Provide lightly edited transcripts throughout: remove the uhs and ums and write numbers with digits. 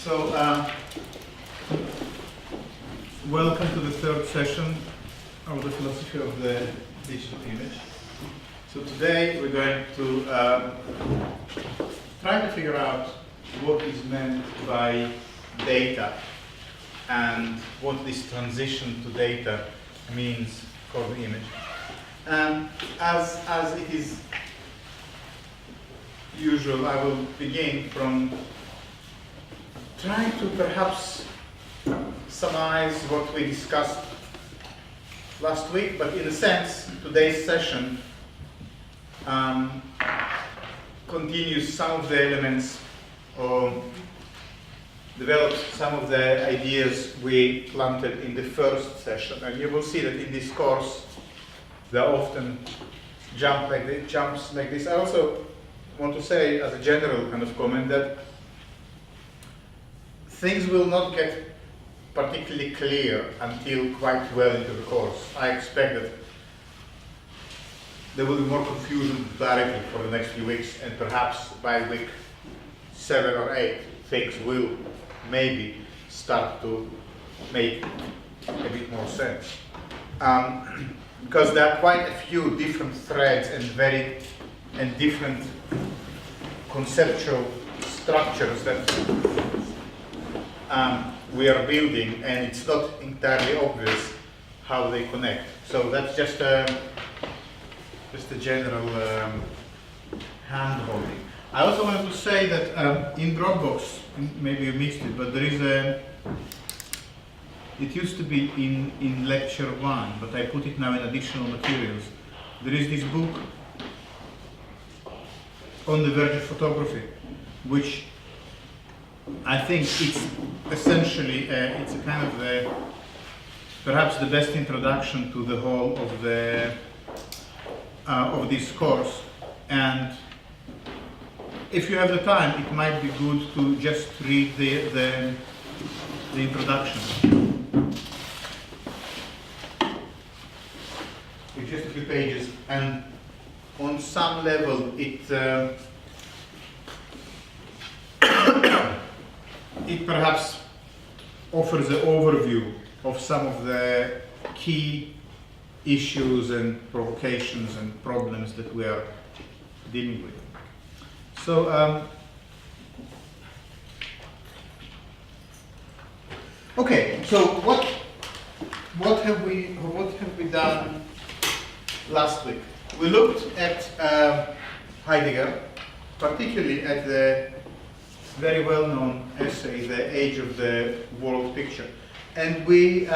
So, welcome to the third session of the philosophy of the digital image. So today we're going to try to figure out what is meant by data and what this transition to data means for the image. And as it is usual, I will begin from trying to perhaps summarize what we discussed last week, but in a sense, today's session continues some of the elements or develops some of the ideas we planted in the first session. And you will see that in this course, there are often jumps like this. I also want to say, as a general kind of comment, that things will not get particularly clear until quite well into the course. I expect that there will be more confusion directly for the next few weeks, and perhaps by week 7 or 8, things will maybe start to make a bit more sense. Because there are quite a few different threads and different conceptual structures that we are building, and it's not entirely obvious how they connect. So that's just a general hand-holding. I also wanted to say that in Dropbox, maybe you missed it, but there is it used to be in lecture 1, but I put it now in additional materials. There is this book on the verge of photography, which I think it's essentially it's a kind of perhaps the best introduction to the whole of this course. And if you have the time, it might be good to just read the introduction. It's just a few pages, and on some level it perhaps offers an overview of some of the key issues and provocations and problems that we are dealing with. So, okay. So what have we done last week? We looked at Heidegger, particularly at the very well-known essay, The Age of the World Picture. And we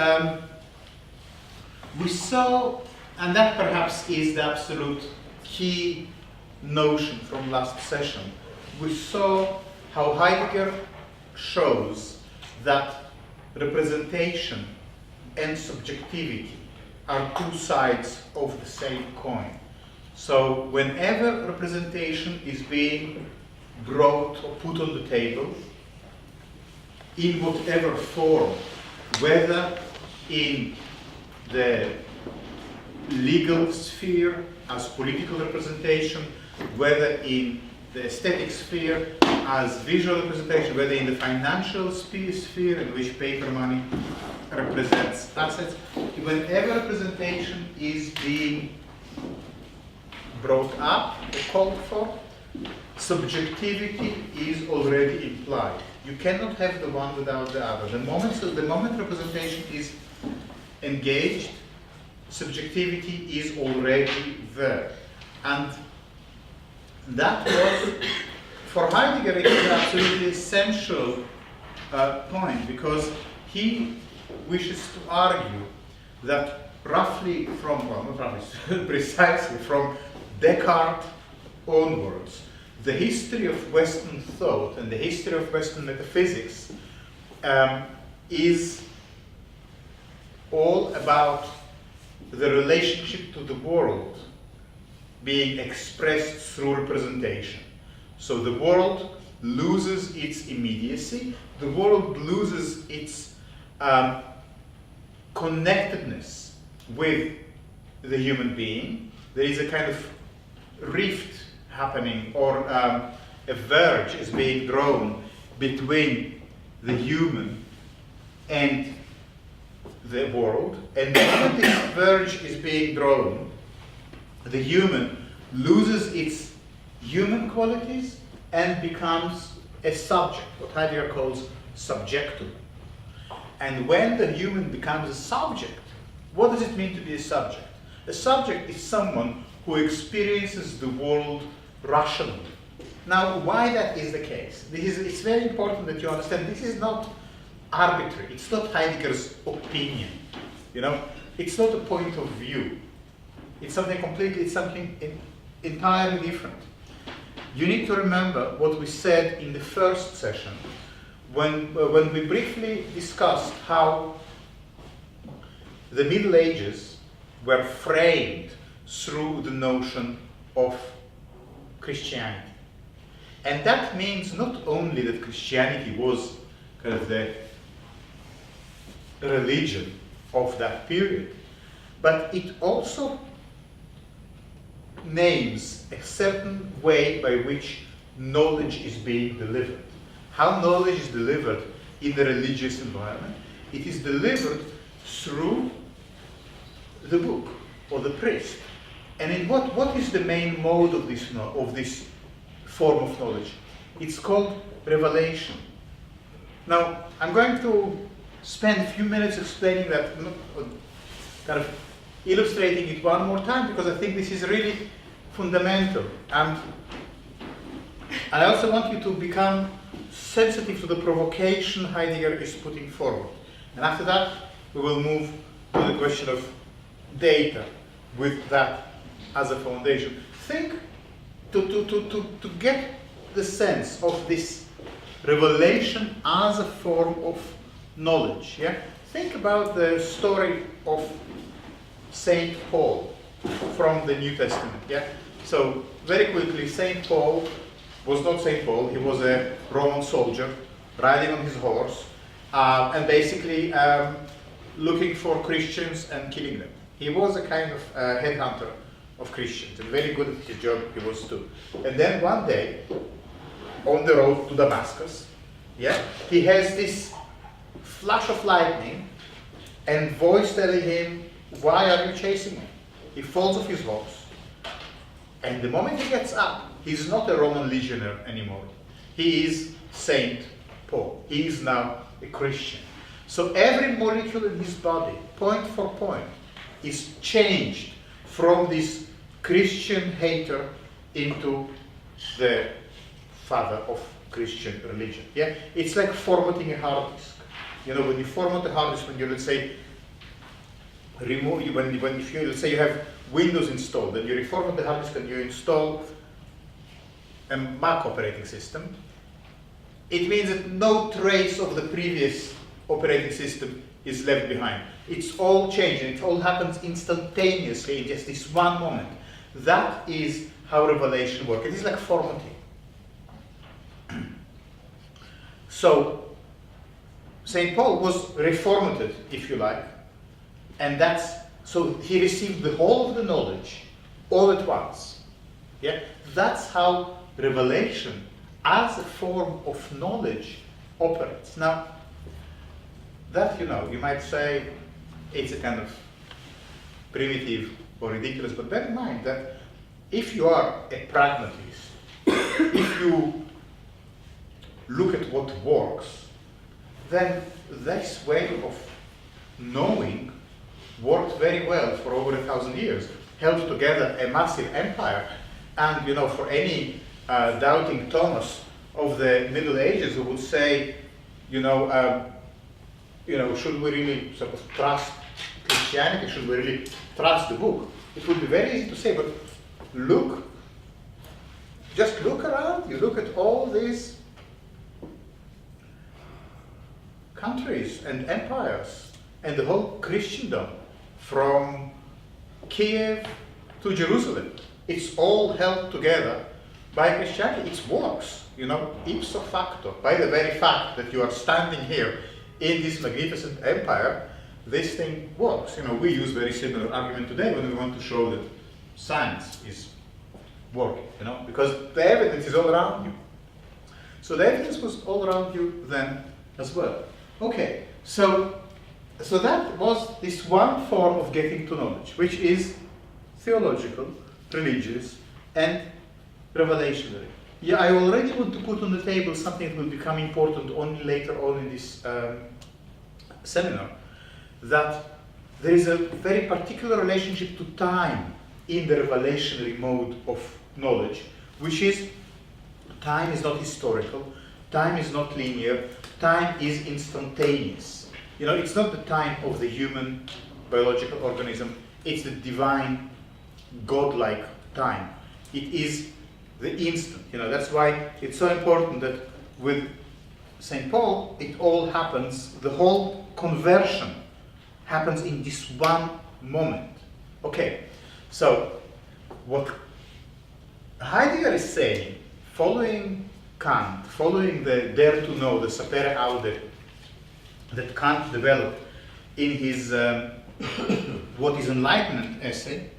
saw, and that perhaps is the absolute key notion from last session, we saw how Heidegger shows that representation and subjectivity are two sides of the same coin. So whenever representation is being brought or put on the table, in whatever form, whether in the legal sphere as political representation, whether in the aesthetic sphere as visual representation, whether in the financial sphere in which paper money represents assets, whenever representation is being brought up or called for, subjectivity is already implied. You cannot have the one without the other. The moment representation is engaged, subjectivity is already there. And that was, for Heidegger, it is an absolutely essential point, because he wishes to argue that roughly from, well, not roughly, precisely from Descartes onwards, the history of Western thought and the history of Western metaphysics is all about the relationship to the world being expressed through representation. So the world loses its immediacy, the world loses its connectedness with the human being. There is a kind of rift happening, or a verge is being drawn between the human and the world, and the moment this verge is being drawn, the human loses its human qualities and becomes a subject, what Heidegger calls subjectum. And when the human becomes a subject, what does it mean to be a subject? A subject is someone who experiences the world rationally. Now, why that is the case? It's very important that you understand this is not arbitrary. It's not Heidegger's opinion. It's not a point of view. It's something completely, it's something entirely different. You need to remember what we said in the first session when we briefly discussed how the Middle Ages were framed through the notion of Christianity. And that means not only that Christianity was kind of the religion of that period, but it also names a certain way by which knowledge is being delivered. How knowledge is delivered in the religious environment? It is delivered through the book or the priest. And in what is the main mode of this form of knowledge? It's called revelation. Now, I'm going to spend a few minutes explaining that, kind of illustrating it one more time, because I think this is really fundamental. And I also want you to become sensitive to the provocation Heidegger is putting forward. And after that, we will move to the question of data with that as a foundation. Think to get the sense of this revelation as a form of knowledge. Yeah? Think about the story of Saint Paul from the New Testament. Yeah? So very quickly, Saint Paul was not Saint Paul. He was a Roman soldier riding on his horse and basically looking for Christians and killing them. He was a kind of headhunter of Christians, and very good at his job he was too. And then one day, on the road to Damascus, yeah, he has this flash of lightning and voice telling him, "Why are you chasing me?" He falls off his horse, and the moment he gets up, he's not a Roman legionnaire anymore. He is Saint Paul. He is now a Christian. So every molecule in his body, point for point, is changed from this Christian hater into the father of Christian religion. Yeah, it's like formatting a hard disk. When you format a hard disk, when you, let's say, let's say you have Windows installed, and you reformat the hard disk and you install a Mac operating system, it means that no trace of the previous operating system is left behind. It's all changing. It all happens instantaneously in just this one moment. That is how revelation works. It is like formatting. So St. Paul was reformatted, if you like, and so he received the whole of the knowledge all at once. Yeah? That's how revelation as a form of knowledge operates. Now, that, you might say it's a kind of primitive or ridiculous, but bear in mind that if you are a pragmatist, if you look at what works, then this way of knowing worked very well for over 1,000 years, held together a massive empire. And for any doubting Thomas of the Middle Ages who would say, should we really sort of trust Christianity? Should we really trust the book? It would be very easy to say, but just look around. You look at all these countries and empires and the whole Christendom from Kiev to Jerusalem. It's all held together by Christianity. It works, ipso facto, by the very fact that you are standing here in this magnificent empire. This thing works. We use very similar argument today when we want to show that science is working, because the evidence is all around you. So the evidence was all around you then as well. Okay, so that was this one form of getting to knowledge, which is theological, religious, and revelationary. Yeah, I already want to put on the table something that will become important only later on in this seminar, that there is a very particular relationship to time in the revelationary mode of knowledge, which is time is not historical, time is not linear, time is instantaneous. You know, it's not the time of the human biological organism, it's the divine, godlike time. It is the instant. You know, that's why it's so important that with St. Paul, it all happens, the whole conversion happens in this one moment. Okay, so what Heidegger is saying, following Kant, following the dare to know, the sapere aude, that Kant developed in his What is Enlightenment essay,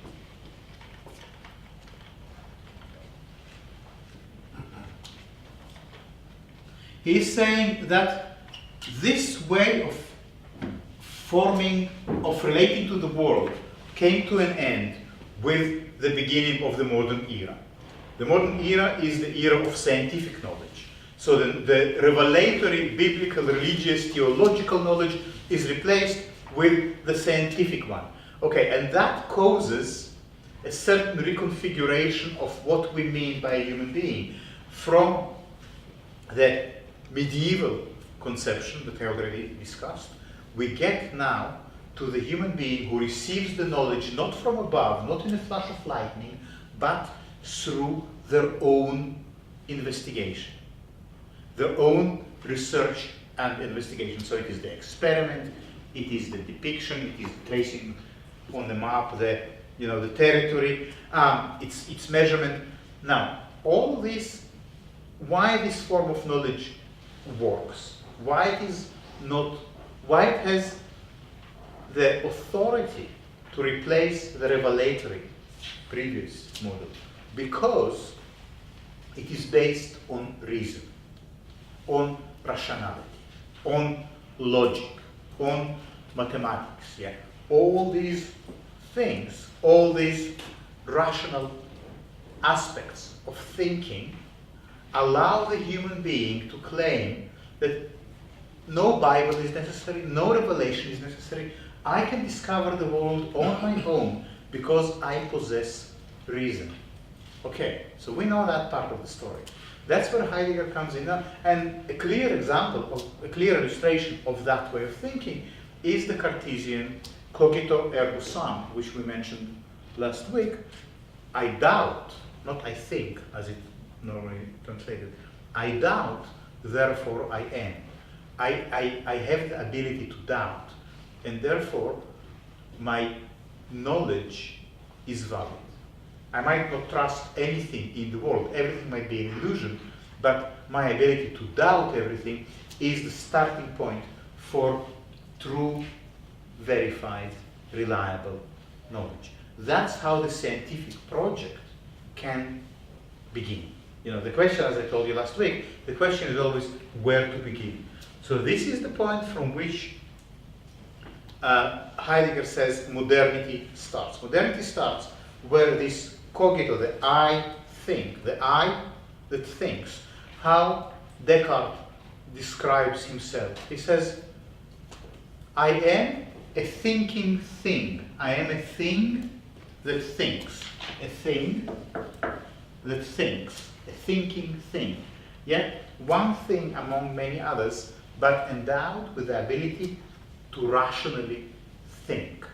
he's saying that this way of forming, of relating to the world, came to an end with the beginning of the modern era. The modern era is the era of scientific knowledge. So the revelatory, biblical, religious, theological knowledge is replaced with the scientific one. Okay, and that causes a certain reconfiguration of what we mean by a human being from the medieval conception that I already discussed. We get now to the human being who receives the knowledge not from above, not in a flash of lightning, but through their own investigation, their own research and investigation. So it is the experiment, it is the depiction, it is tracing on the map the territory, its measurement. Now, all this, why this form of knowledge works, why it has the authority to replace the revelatory previous model, because it is based on reason, on rationality, on logic, on mathematics. Yeah, all these things, all these rational aspects of thinking allow the human being to claim that no Bible is necessary, no revelation is necessary. I can discover the world on my own because I possess reason. Okay, so we know that part of the story. That's where Heidegger comes in. And a clear example, a clear illustration of that way of thinking is the Cartesian cogito ergo sum, which we mentioned last week. I doubt, not I think, as it normally translated, I doubt, therefore I am. I have the ability to doubt, and therefore my knowledge is valid. I might not trust anything in the world, everything might be an illusion, but my ability to doubt everything is the starting point for true, verified, reliable knowledge. That's how the scientific project can begin. The question, as I told you last week, the question is always where to begin. So this is the point from which Heidegger says modernity starts. Modernity starts where this cogito, the I think, the I that thinks, how Descartes describes himself. He says, I am a thinking thing. I am a thing that thinks. A thing that thinks. A thinking thing. Yet one thing among many others, but endowed with the ability to rationally think.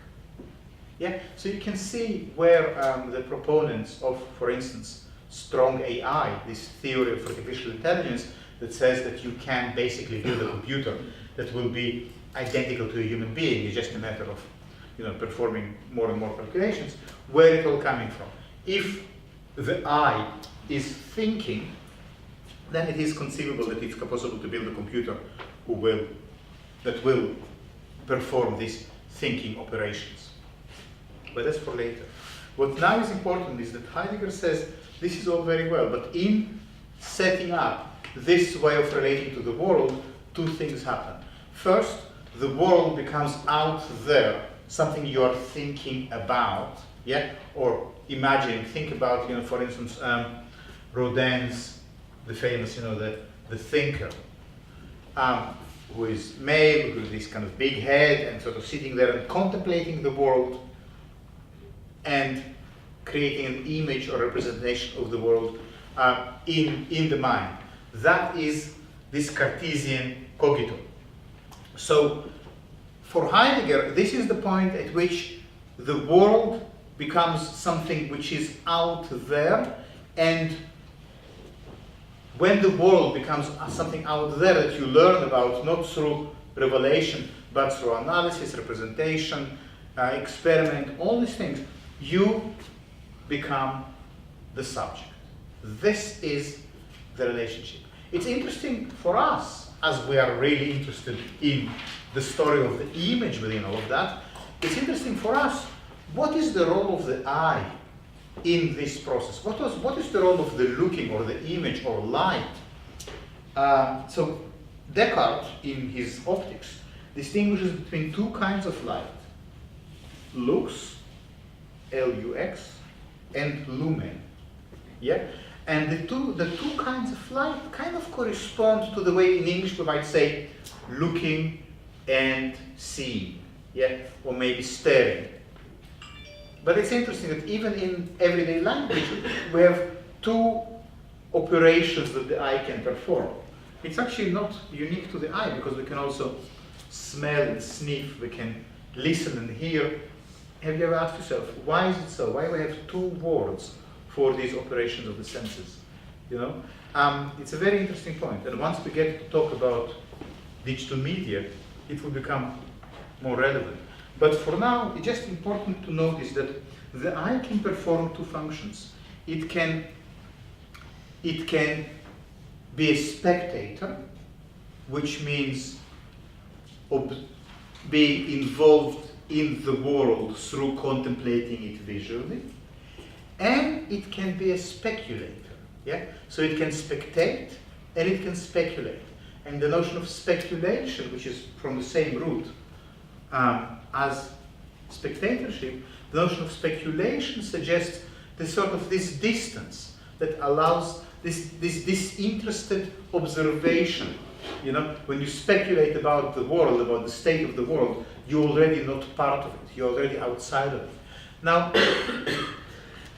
Yeah, so you can see where the proponents of, for instance, strong AI, this theory of artificial intelligence that says that you can basically build a computer that will be identical to a human being. It's just a matter of performing more and more calculations. Where it all coming from? If the I is thinking, then it is conceivable that it's possible to build a computer that will perform these thinking operations. But that's for later. What now is important is that Heidegger says this is all very well, but in setting up this way of relating to the world, two things happen. First, the world becomes out there, something you are thinking about, yeah, or imagining. Think about, for instance, Rodin's, the famous, the thinker, who is male, with this kind of big head, and sort of sitting there and contemplating the world and creating an image or representation of the world in the mind. That is this Cartesian cogito. So for Heidegger, this is the point at which the world becomes something which is out there, and when the world becomes something out there that you learn about, not through revelation, but through analysis, representation, experiment, all these things, you become the subject. This is the relationship. It's interesting for us, as we are really interested in the story of the image within all of that. It's interesting for us, what is the role of the eye in this process? What is the role of the looking or the image or light? So Descartes, in his Optics, distinguishes between two kinds of light: lux, L-U-X, and lumen. Yeah, and the two kinds of light kind of correspond to the way in English we might say looking and seeing, yeah, or maybe staring. But it's interesting that even in everyday language, we have two operations that the eye can perform. It's actually not unique to the eye, because we can also smell and sniff, we can listen and hear. Have you ever asked yourself, why is it so? Why do we have two words for these operations of the senses? It's a very interesting point. And once we get to talk about digital media, it will become more relevant. But for now, it's just important to notice that the eye can perform two functions. It can be a spectator, which means being involved in the world through contemplating it visually, and it can be a speculator. Yeah? So it can spectate and it can speculate. And the notion of speculation, which is from the same root as spectatorship, the notion of speculation suggests this distance that allows this disinterested observation. When you speculate about the world, about the state of the world, you're already not part of it. You're already outside of it. Now,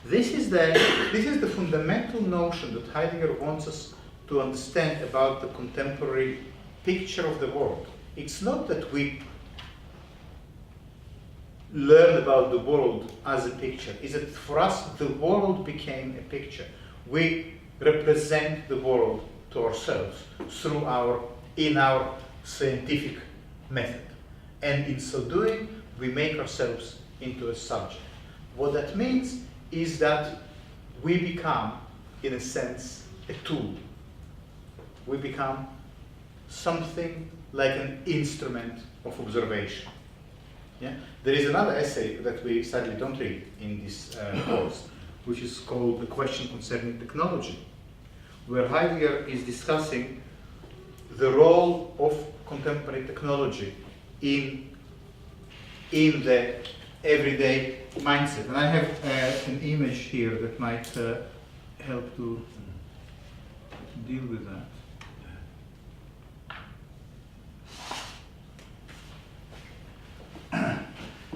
this is the fundamental notion that Heidegger wants us to understand about the contemporary picture of the world. It's not that we learn about the world as a picture. It's that for us, the world became a picture. We represent the world to ourselves in our scientific method. And in so doing, we make ourselves into a subject. What that means is that we become, in a sense, a tool. We become something like an instrument of observation. Yeah? There is another essay that we sadly don't read in this course, which is called The Question Concerning Technology, where Heidegger is discussing the role of contemporary technology in the everyday mindset. And I have an image here that might help to deal with that.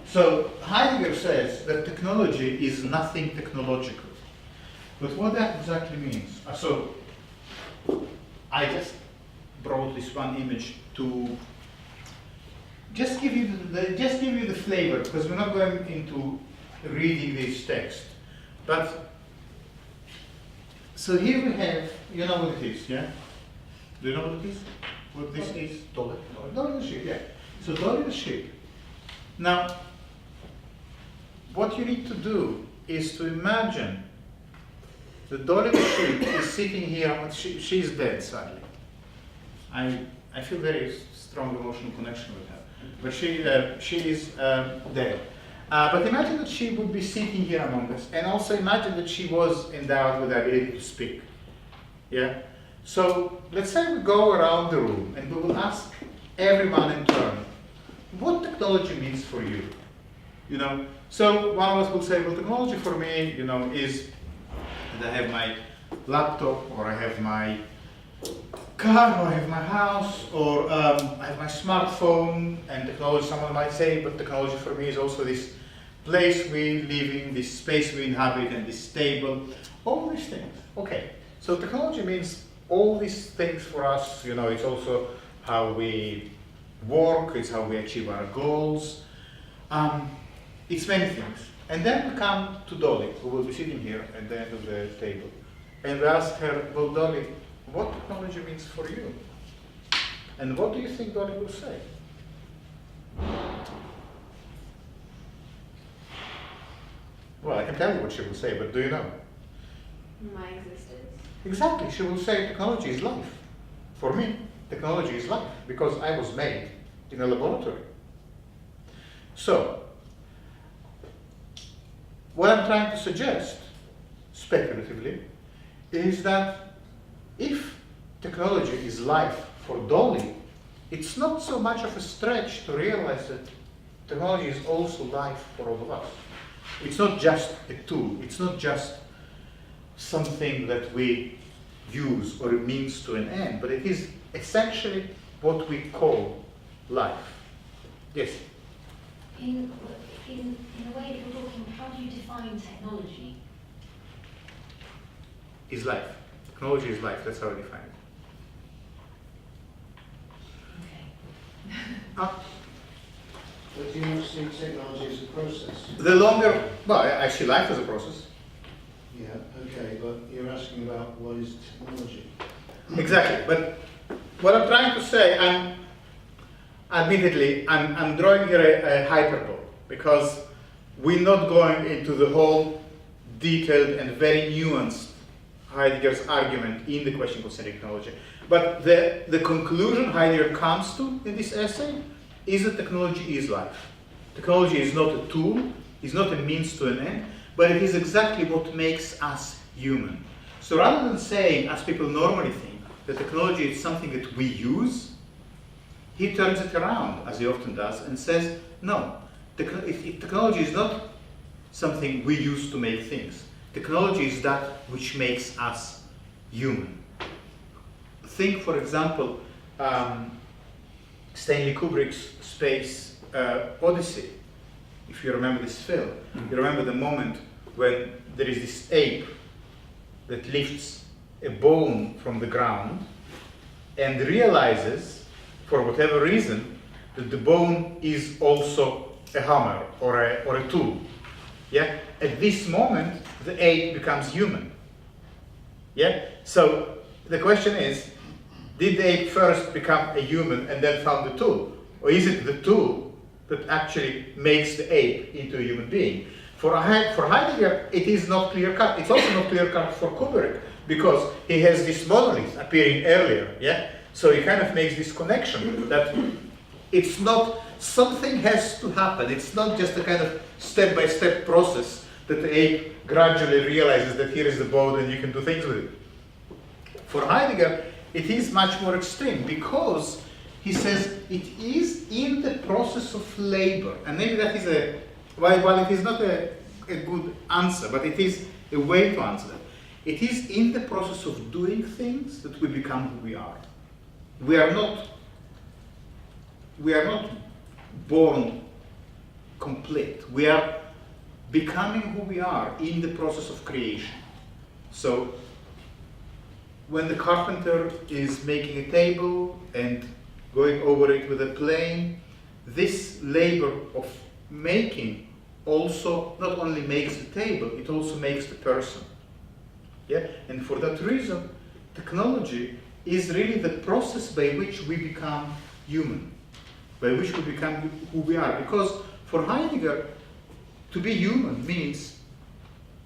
So Heidegger says that technology is nothing technological. But what that exactly means? So I just brought this one image to just give you the flavor, because we're not going into reading this text. But so here we have, you know what it is, yeah? Do you know what it is? What this is? Dolly. Dolly the ship, yeah. So Dolly the ship. Now, what you need to do is to imagine the Dolly the ship is sitting here. She's dead, sadly. I feel very strong emotional connection with her, but she is dead. But imagine that she would be sitting here among us, and also imagine that she was endowed with the ability to speak. Yeah. So let's say we go around the room and we will ask everyone in turn, what technology means for you? You know, so one of us will say, well, technology for me, you know, is that I have my laptop, or I have my car, or I have my house, or I have my smartphone. And technology, someone might say, but technology for me is also this place we live in, this space we inhabit, and this table, all these things. Okay, so technology means all these things for us. You know, it's also how we work, it's how we achieve our goals. It's many things. And then we come to Dolly, who will be sitting here at the end of the table. And we ask her, well, Dolly, what technology means for you? And what do you think Dolly will say? Well, I can tell you what she will say, but do you know? My existence. Exactly, she will say technology is life. For me, technology is life, because I was made in a laboratory. So, what I'm trying to suggest, speculatively, is that if technology is life for Dolly, it's not so much of a stretch to realize that technology is also life for all of us. It's not just a tool, it's not just something that we use or a means to an end, but it is essentially what we call life. Yes? In a way that you're talking, how do you define technology? Is life. Technology is life, that's how I define it. Okay. But do you not see technology as a process? The longer, well, I see life as a process. Yeah, okay, but you're asking about what is technology. Exactly, but what I'm trying to say, admittedly, I'm drawing here a hyperbole, because we're not going into the whole detailed and very nuanced Heidegger's argument in the question concerning technology. But the conclusion Heidegger comes to in this essay is that technology is life. Technology is not a tool, is not a means to an end, but it is exactly what makes us human. So rather than saying, as people normally think, that technology is something that we use, he turns it around, as he often does, and says, no, technology is not something we use to make things. Technology is that which makes us human. Think, for example, Stanley Kubrick's Space Odyssey. If you remember this film, you remember the moment when there is this ape that lifts a bone from the ground and realizes, for whatever reason, that the bone is also a hammer or a tool. Yeah? At this moment, the ape becomes human. Yeah? So the question is, did the ape first become a human and then found the tool? Or is it the tool that actually makes the ape into a human being? For Heidegger, it is not clear-cut. It's also not clear-cut for Kubrick, because he has this monolith appearing earlier. Yeah? So he kind of makes this connection that it's not, something has to happen. It's not just a kind of step-by-step process that the ape gradually realizes that here is the bone and you can do things with it. For Heidegger, it is much more extreme, because he says it is in the process of labor. And maybe that is while it is not a good answer, but it is a way to answer that. It is in the process of doing things that we become who we are. We are not born complete. We are becoming who we are in the process of creation. So when the carpenter is making a table and going over it with a plane, this labor of making also not only makes the table, it also makes the person. Yeah? And for that reason, technology is really the process by which we become human, by which we become who we are. Because for Heidegger, to be human means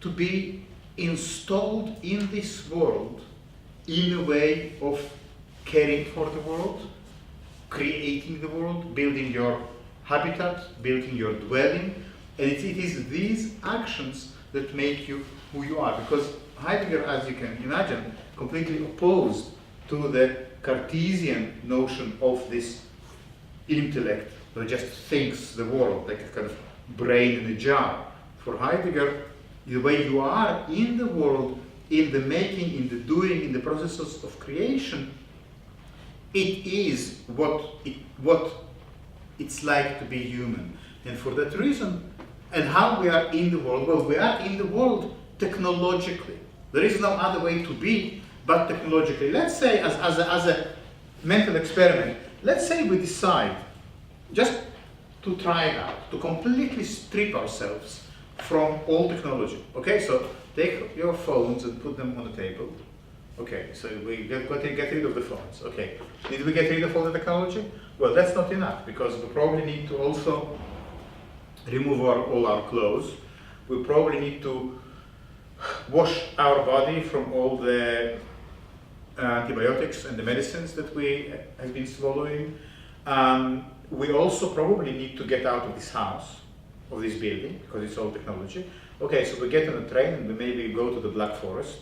to be installed in this world in a way of caring for the world, creating the world, building your habitat, building your dwelling. And it is these actions that make you who you are. Because Heidegger, as you can imagine, completely opposed to the Cartesian notion of this intellect that just thinks the world, like a kind of brain in a jar. For Heidegger, the way you are in the world, in the making, in the doing, in the processes of creation, it is what it's like to be human. And for that reason, and how we are in the world, well, we are in the world technologically. There is no other way to be but technologically. Let's say, as a mental experiment, let's say we decide just to try it out, to completely strip ourselves from all technology. Okay, so take your phones and put them on the table. Okay, so we get rid of the phones. Okay, did we get rid of all the technology? Well, that's not enough, because we probably need to also remove all our clothes. We probably need to wash our body from all the antibiotics and the medicines that we have been swallowing. We also probably need to get out of this house, of this building, because it's all technology. Okay, so we get on a train and we maybe go to the Black Forest,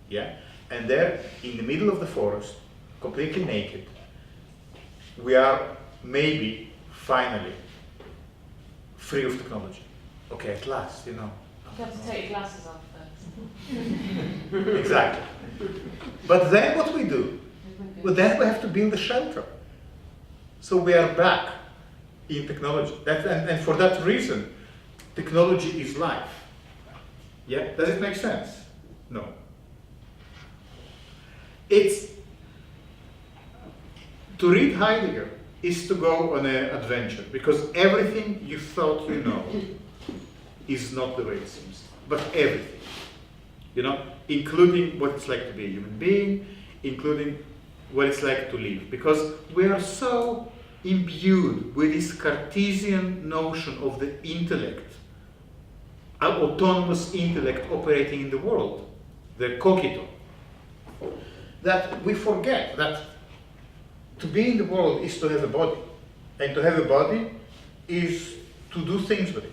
yeah? And there, in the middle of the forest, completely naked, we are maybe, finally, free of technology. Okay, at last, you know. You have to take your glasses off first. Exactly. But then what we do? Well, then we have to build a shelter. So we are back in technology. And for that reason, technology is life. Yeah? Does it make sense? No. It's to read Heidegger is to go on an adventure, because everything you thought you know is not the way it seems. But everything, you know, including what it's like to be a human being, including what it's like to live, because we are so imbued with this Cartesian notion of the intellect, an autonomous intellect operating in the world, the cogito, that we forget that to be in the world is to have a body, and to have a body is to do things with it,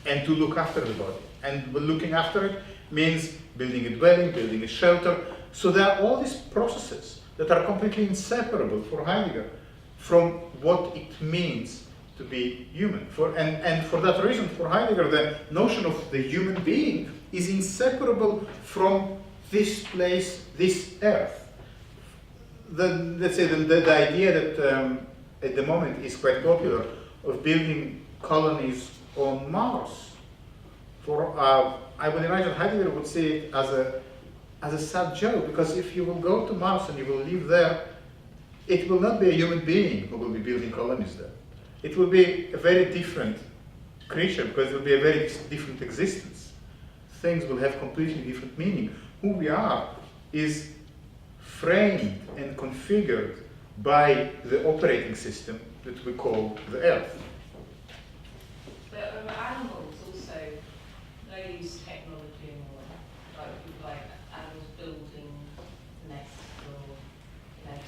and to look after the body. And looking after it means building a dwelling, building a shelter. So there are all these processes that are completely inseparable for Heidegger from what it means to be human. And for that reason, for Heidegger, the notion of the human being is inseparable from this place, this earth. Let's say the idea that at the moment is quite popular of building colonies on Mars. I would imagine Heidegger would see it as a sad joke, because if you will go to Mars and you will live there, it will not be a human being who will be building colonies there. It will be a very different creature, because it will be a very different existence. Things will have completely different meaning. Who we are is framed and configured by the operating system that we call the Earth. But animals also, they use technology in a way, like animals building nests or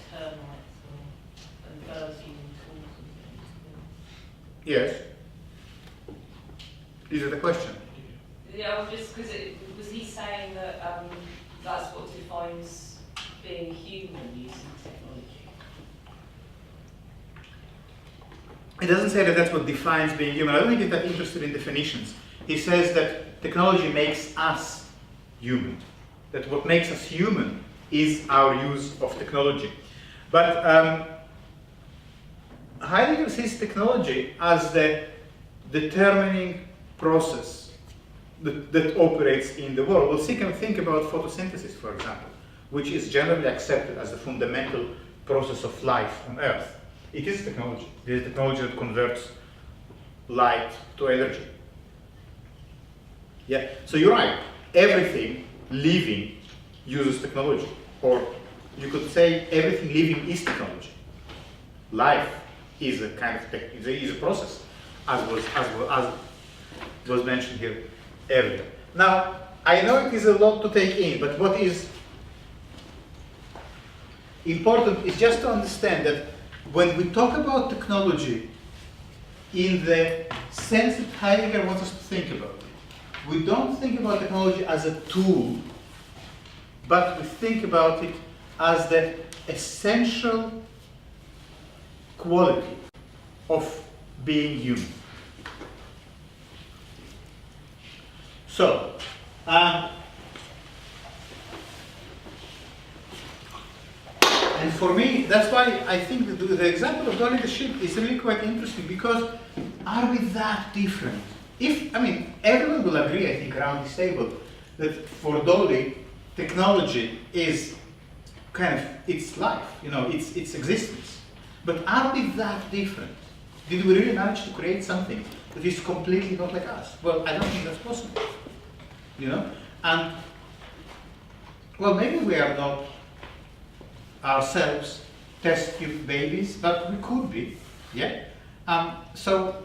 termites and birds using tools and things. Yes. Is it a question? Yeah, just because was he saying that that's what defines being human, using technology? It doesn't say that that's what defines being human. I don't think he's that interested in definitions. He says that technology makes us human. That what makes us human is our use of technology. But Heidegger sees technology as the determining process that operates in the world. Well, think about photosynthesis, for example, which is generally accepted as the fundamental process of life on Earth. It is technology. It is technology that converts light to energy. Yeah, so you're right. Everything living uses technology. Or you could say everything living is technology. Life is a kind of is a process, as was mentioned here earlier. Now, I know it is a lot to take in, but what is important is just to understand that when we talk about technology in the sense that Heidegger wants us to think about it, we don't think about technology as a tool, but we think about it as the essential quality of being human. So, and for me, that's why I think that the example of Dolly the sheep is really quite interesting, because are we that different? I mean, everyone will agree, I think, around this table, that for Dolly, technology is kind of its life, its existence. But are we that different? Did we really manage to create something that is completely not like us? Well, I don't think that's possible. And well, maybe we are not ourselves test tube babies, but we could be, yeah. So,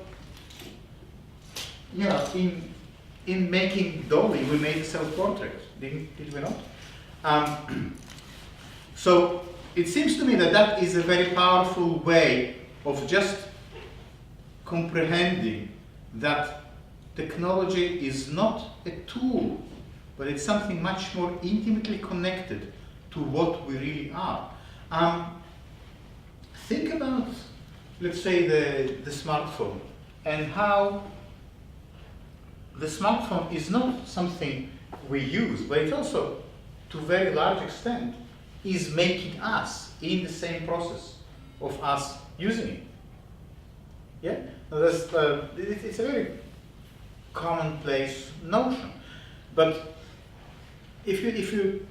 in making Dolly, we made a self-portrait, did we not? So it seems to me that is a very powerful way of just comprehending that technology is not a tool, but it's something much more intimately connected to what we really are. Think about, let's say, the smartphone, and how the smartphone is not something we use, but it also, to a very large extent, is making us in the same process of us using it. Yeah? Now it's a very commonplace notion. But if you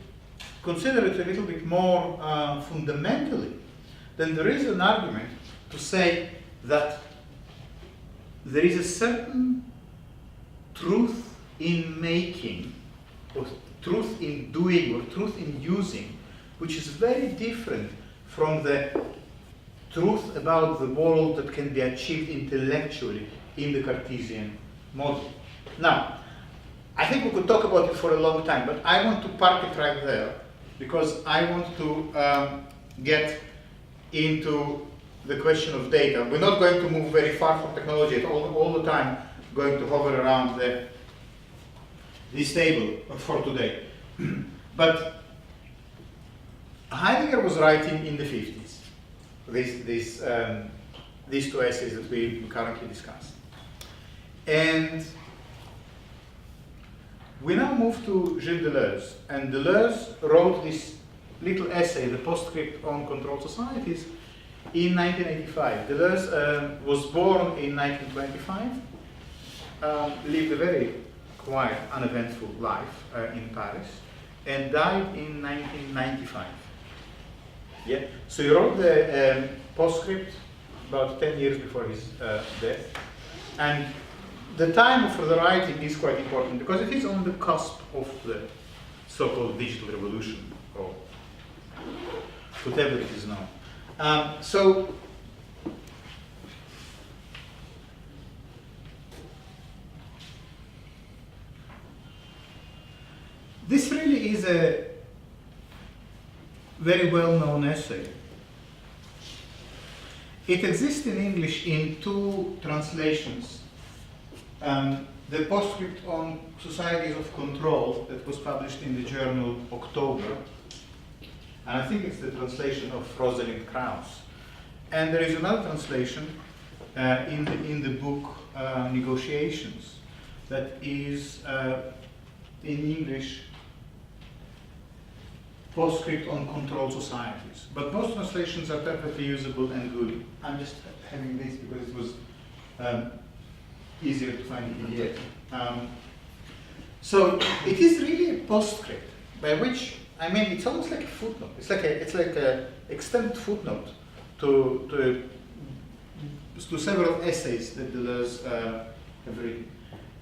consider it a little bit more fundamentally, then there is an argument to say that there is a certain truth in making, or truth in doing, or truth in using, which is very different from the truth about the world that can be achieved intellectually in the Cartesian model. Now, I think we could talk about it for a long time, but I want to park it right there, because I want to get into the question of data. We're not going to move very far from technology at all the time, going to hover around this table for today. But Heidegger was writing in the 50s, these two essays that we currently discussed. And we now move to Gilles Deleuze, and Deleuze wrote this little essay, The Postscript on Controlled Societies, in 1985. Deleuze was born in 1925, lived a very quiet, uneventful life in Paris, and died in 1995. Yeah, so he wrote the postscript about 10 years before his death, and the time for the writing is quite important because it is on the cusp of the so-called digital revolution, or whatever it is now. So this really is a very well-known essay. It exists in English in two translations. The Postscript on Societies of Control that was published in the journal October, and I think it's the translation of Rosalind Krauss. And there is another translation in the book Negotiations that is in English Postscript on Controlled Societies. But most translations are perfectly usable and good. I'm just having this because it was easier to find in PDF. So it is really a postscript, by which, I mean, it's almost like a footnote. It's like a extended footnote to several essays that Deleuze have written.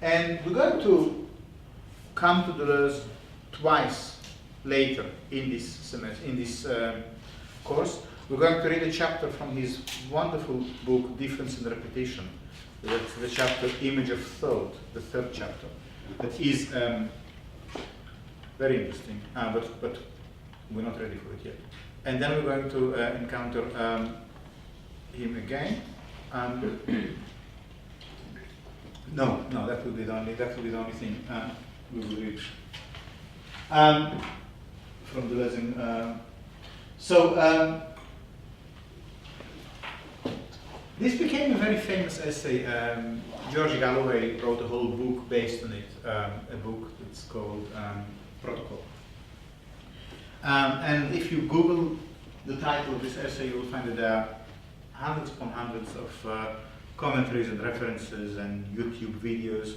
And we're going to come to Deleuze twice later in this semester, in this course. We're going to read a chapter from his wonderful book, Difference in Repetition. That's the chapter Image of Thought, the third chapter. That is very interesting, but we're not ready for it yet. And then we're going to encounter him again. No, that will be the only thing we will reach. From Deleuze. So this became a very famous essay. George Galloway wrote a whole book based on it, a book that's called Protocol. And if you Google the title of this essay, you will find that there are hundreds upon hundreds of commentaries and references and YouTube videos.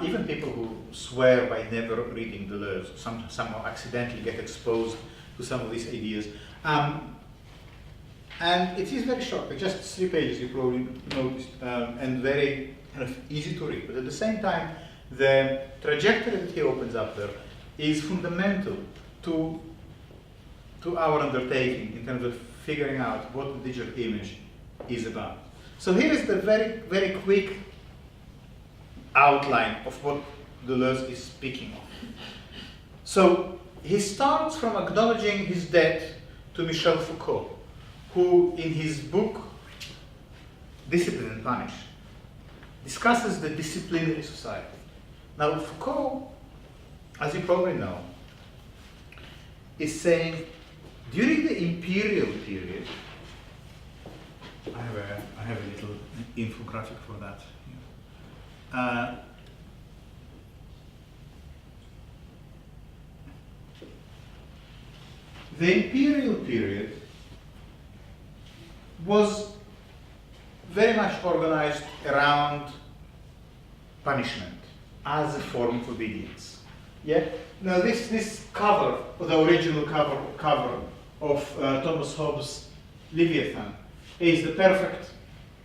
Even people who swear by never reading Deleuze somehow accidentally get exposed to some of these ideas. And it is very short, just 3 pages, you probably noticed, and very kind of easy to read. But at the same time, the trajectory that he opens up there is fundamental to our undertaking in terms of figuring out what the digital image is about. So here is the very, very quick outline of what Deleuze is speaking of. So he starts from acknowledging his debt to Michel Foucault, who in his book, Discipline and Punish, discusses the disciplinary society. Now Foucault, as you probably know, is saying during the imperial period, I have a little infographic for that. The imperial period was very much organized around punishment as a form of obedience. Yeah. Now this cover, the original cover of Thomas Hobbes' Leviathan, is the perfect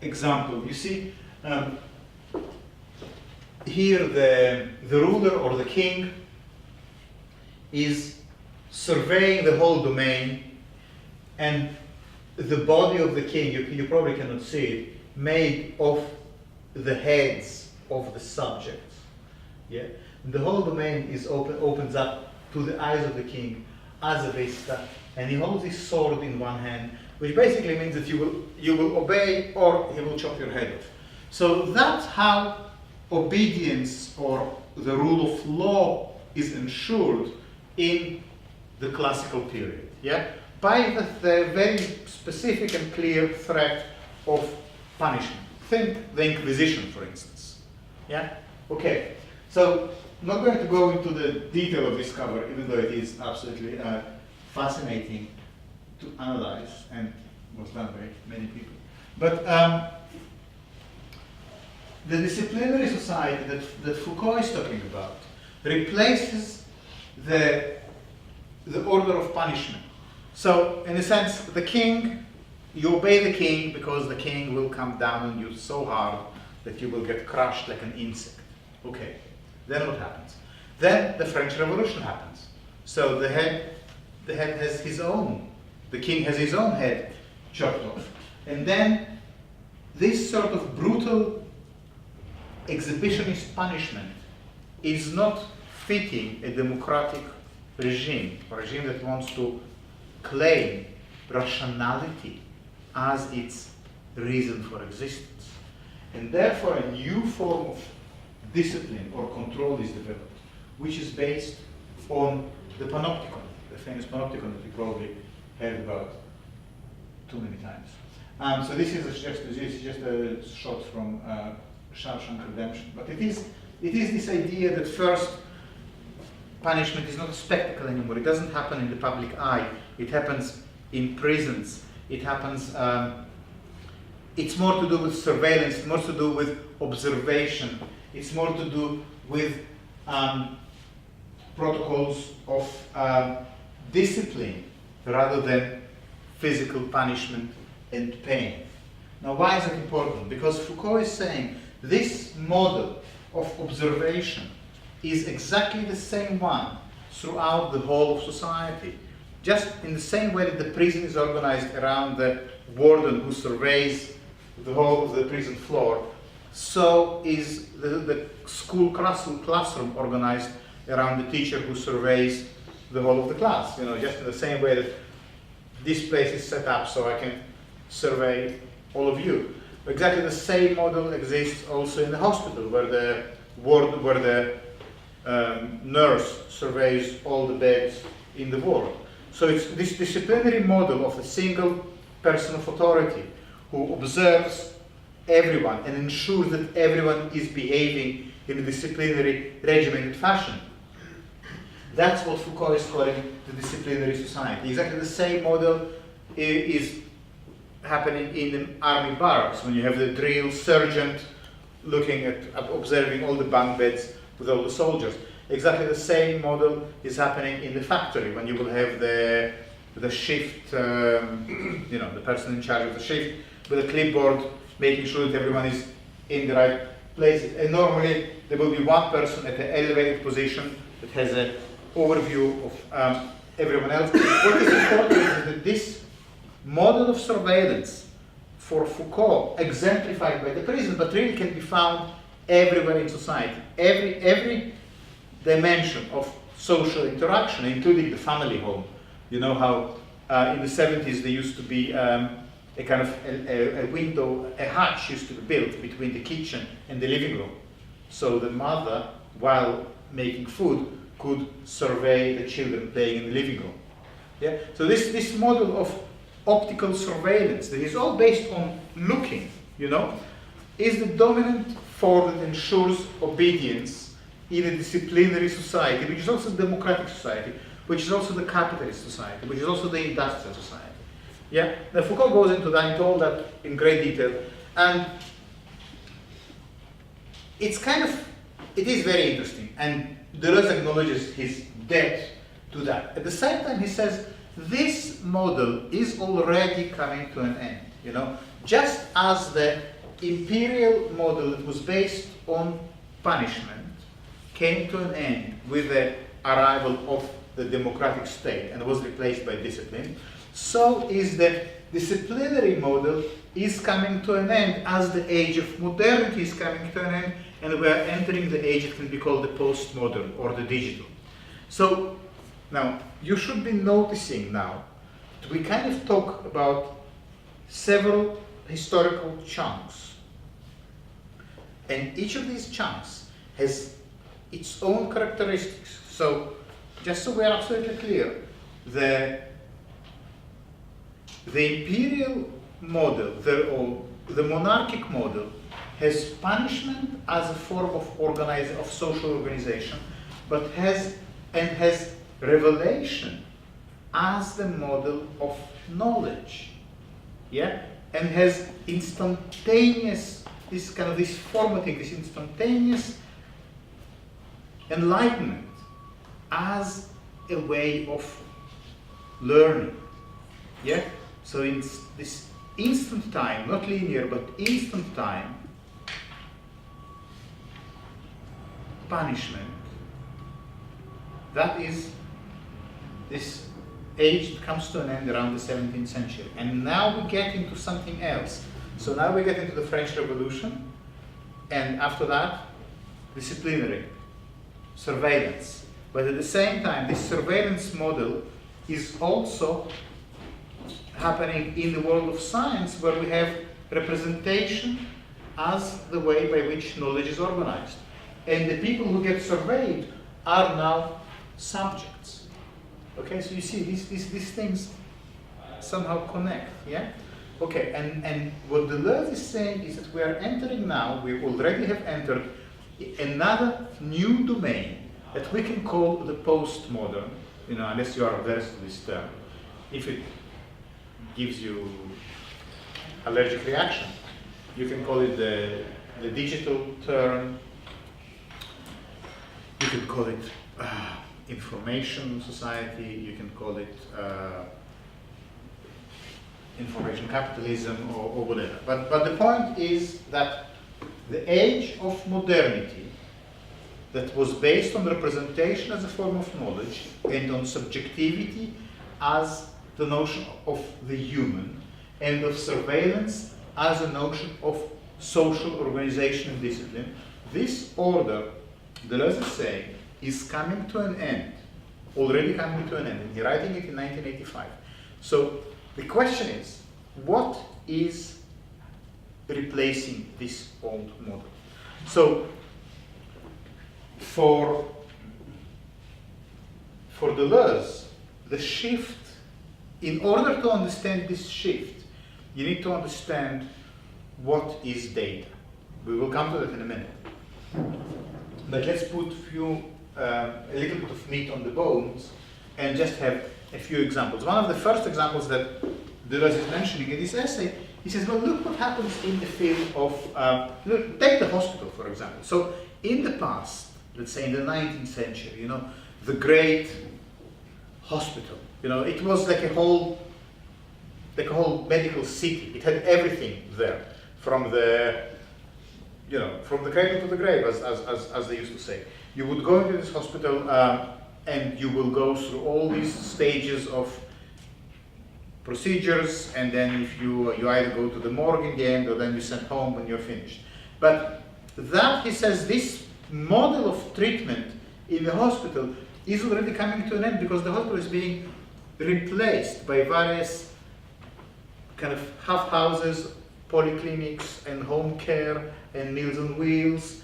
example. You see, here the ruler or the king is surveying the whole domain, and the body of the king, you probably cannot see it, made of the heads of the subjects. Yeah? The whole domain is opens up to the eyes of the king as a vista, and he holds his sword in one hand, which basically means that you will obey or he will chop your head off. So that's how obedience or the rule of law is ensured in the classical period. Yeah? By the very specific and clear threat of punishment. Think the Inquisition, for instance. Yeah? Okay. So I'm not going to go into the detail of this cover, even though it is absolutely fascinating to analyze and was done by many people. But the disciplinary society that Foucault is talking about replaces the order of punishment. So, in a sense, the king, you obey the king because the king will come down on you so hard that you will get crushed like an insect. Okay, then what happens? Then the French Revolution happens. So the head has his own, the king has his own head chopped off. And then this sort of brutal exhibitionist punishment is not fitting a democratic regime, a regime that wants to claim rationality as its reason for existence. And therefore a new form of discipline or control is developed, which is based on the panopticon, the famous panopticon that we probably heard about too many times. So this is just a shot from Shawshank Redemption. But it is this idea that first, punishment is not a spectacle anymore. It doesn't happen in the public eye. It happens in prisons. It happens, it's more to do with surveillance, it's more to do with observation. It's more to do with protocols of discipline rather than physical punishment and pain. Now, why is it important? Because Foucault is saying this model of observation is exactly the same one throughout the whole of society. Just in the same way that the prison is organized around the warden who surveys the whole of the prison floor, so is the school classroom organized around the teacher who surveys the whole of the class. You know, just in the same way that this place is set up so I can survey all of you. Exactly the same model exists also in the hospital, where the nurse surveys all the beds in the ward. So it's this disciplinary model of a single person of authority who observes everyone and ensures that everyone is behaving in a disciplinary, regimented fashion. That's what Foucault is calling the disciplinary society. Exactly the same model is happening in the army barracks when you have the drill sergeant looking at observing all the bunk beds with all the soldiers. Exactly the same model is happening in the factory when you will have the shift, the person in charge of the shift with a clipboard making sure that everyone is in the right places. And normally there will be one person at the elevated position that has an overview of everyone else. What is important is that this model of surveillance for Foucault, exemplified by the prison, but really can be found everywhere in society. Every dimension of social interaction, including the family home. You know how in the 70s there used to be a kind of a window, a hatch used to be built between the kitchen and the living room. So the mother, while making food, could survey the children playing in the living room. Yeah? So this model of optical surveillance that is all based on looking, is the dominant form that ensures obedience in a disciplinary society, which is also a democratic society, which is also the capitalist society, which is also the industrial society. Yeah? Now Foucault goes into all that in great detail, and it is very interesting, and Deleuze acknowledges his debt to that. At the same time, he says, this model is already coming to an end, just as the imperial model that was based on punishment came to an end with the arrival of the democratic state and was replaced by discipline, so is the disciplinary model is coming to an end as the age of modernity is coming to an end, and we are entering the age that can be called the postmodern or the digital. So now you should be noticing now that we kind of talk about several historical chunks, and each of these chunks has its own characteristics. So just so we are absolutely clear, the imperial model, the monarchic model, has punishment as a form of social organization, but has revelation as the model of knowledge, yeah, and has instantaneous this instantaneous enlightenment as a way of learning, yeah. So in this instant time, not linear but instant time, punishment, that is this age that comes to an end around the 17th century. And now we get into something else. So now we get into the French Revolution, and after that, disciplinary, surveillance. But at the same time, this surveillance model is also happening in the world of science, where we have representation as the way by which knowledge is organized. And the people who get surveyed are now subjects. Okay, so you see, these things somehow connect, yeah? Okay, and what Deleuze is saying is that we are entering now, we already have entered another new domain that we can call the postmodern, unless you are averse to this term. If it gives you allergic reaction, you can call it the digital term, you can call it information society, you can call it information capitalism or whatever. But the point is that the age of modernity that was based on representation as a form of knowledge and on subjectivity as the notion of the human, and of surveillance as a notion of social organization and discipline, this order, Deleuze is saying, is coming to an end, already coming to an end, and he's writing it in 1985. So the question is, what is replacing this old model? So for Deleuze, the shift in order to understand this shift, you need to understand what is data. We will come to that in a minute. But let's put a little bit of meat on the bones and just have a few examples. One of the first examples that Deleuze is mentioning in this essay, he says, well, look what happens in the field of, look, take the hospital, for example. So in the past, let's say in the 19th century, you know, the great hospital, you know, it was like a whole medical city. It had everything there, from the, you know, from the cradle to the grave, as they used to say. You would go into this hospital and you will go through all these stages of procedures, and then if you either go to the morgue in the end, or then you sent home when you're finished. But that, he says, this model of treatment in the hospital is already coming to an end, because the hospital is being replaced by various kind of half houses, polyclinics, and home care, and Meals on Wheels,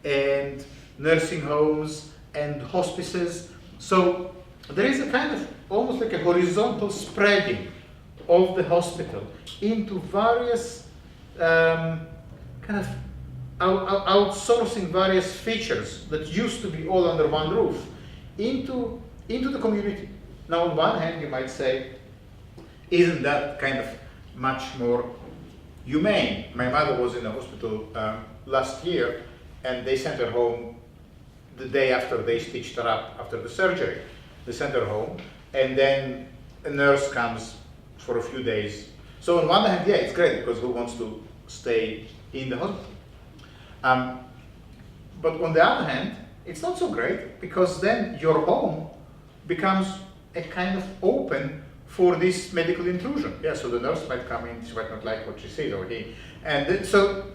and nursing homes, and hospices. So there is a kind of almost like a horizontal spreading of the hospital into various kind of outsourcing various features that used to be all under one roof into the community. Now, on one hand, you might say, isn't that kind of much more humane? My mother was in a hospital last year, and they sent her home the day after they stitched her up after the surgery. They sent her home, and then a nurse comes for a few days. So on one hand, yeah, it's great, because who wants to stay in the hospital? But on the other hand, it's not so great, because then your home becomes a kind of open for this medical intrusion. Yeah, so the nurse might come in, she might not like what she sees, or he. And so,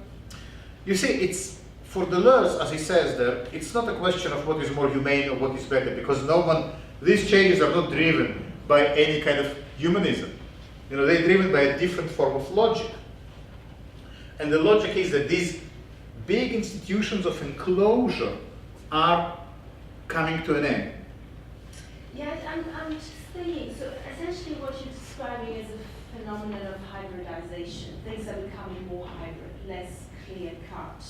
you see, it's, for Deleuze, as he says there, it's not a question of what is more humane or what is better, because these changes are not driven by any kind of humanism. You know, they're driven by a different form of logic. And the logic is that these big institutions of enclosure are coming to an end. Yeah, I'm just thinking, so essentially what you're describing is a phenomenon of hybridization. Things are becoming more hybrid, less clear cut.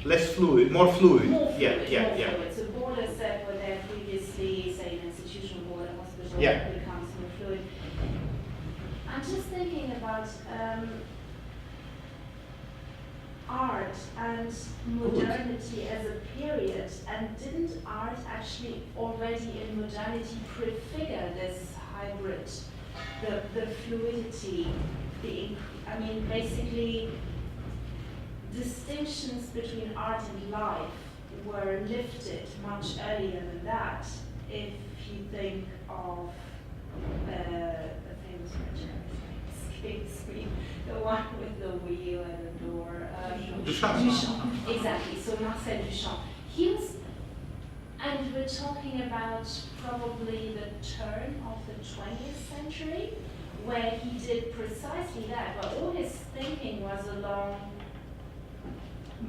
Less fluid, more fluid. More fluid, Yeah. fluid. So borders that were there previously, say an institutional border, hospital, Yeah. becomes more fluid. I'm just thinking about art and modernity as a period, and didn't art actually already in modernity prefigure this hybrid, the fluidity, basically distinctions between art and life were lifted much earlier than that. If you think of the famous Rubinstein, the one with the wheel and the door. Duchamp. Exactly. So Marcel Duchamp. He was, and we're talking about probably the turn of the 20th century, where he did precisely that, but all his thinking was along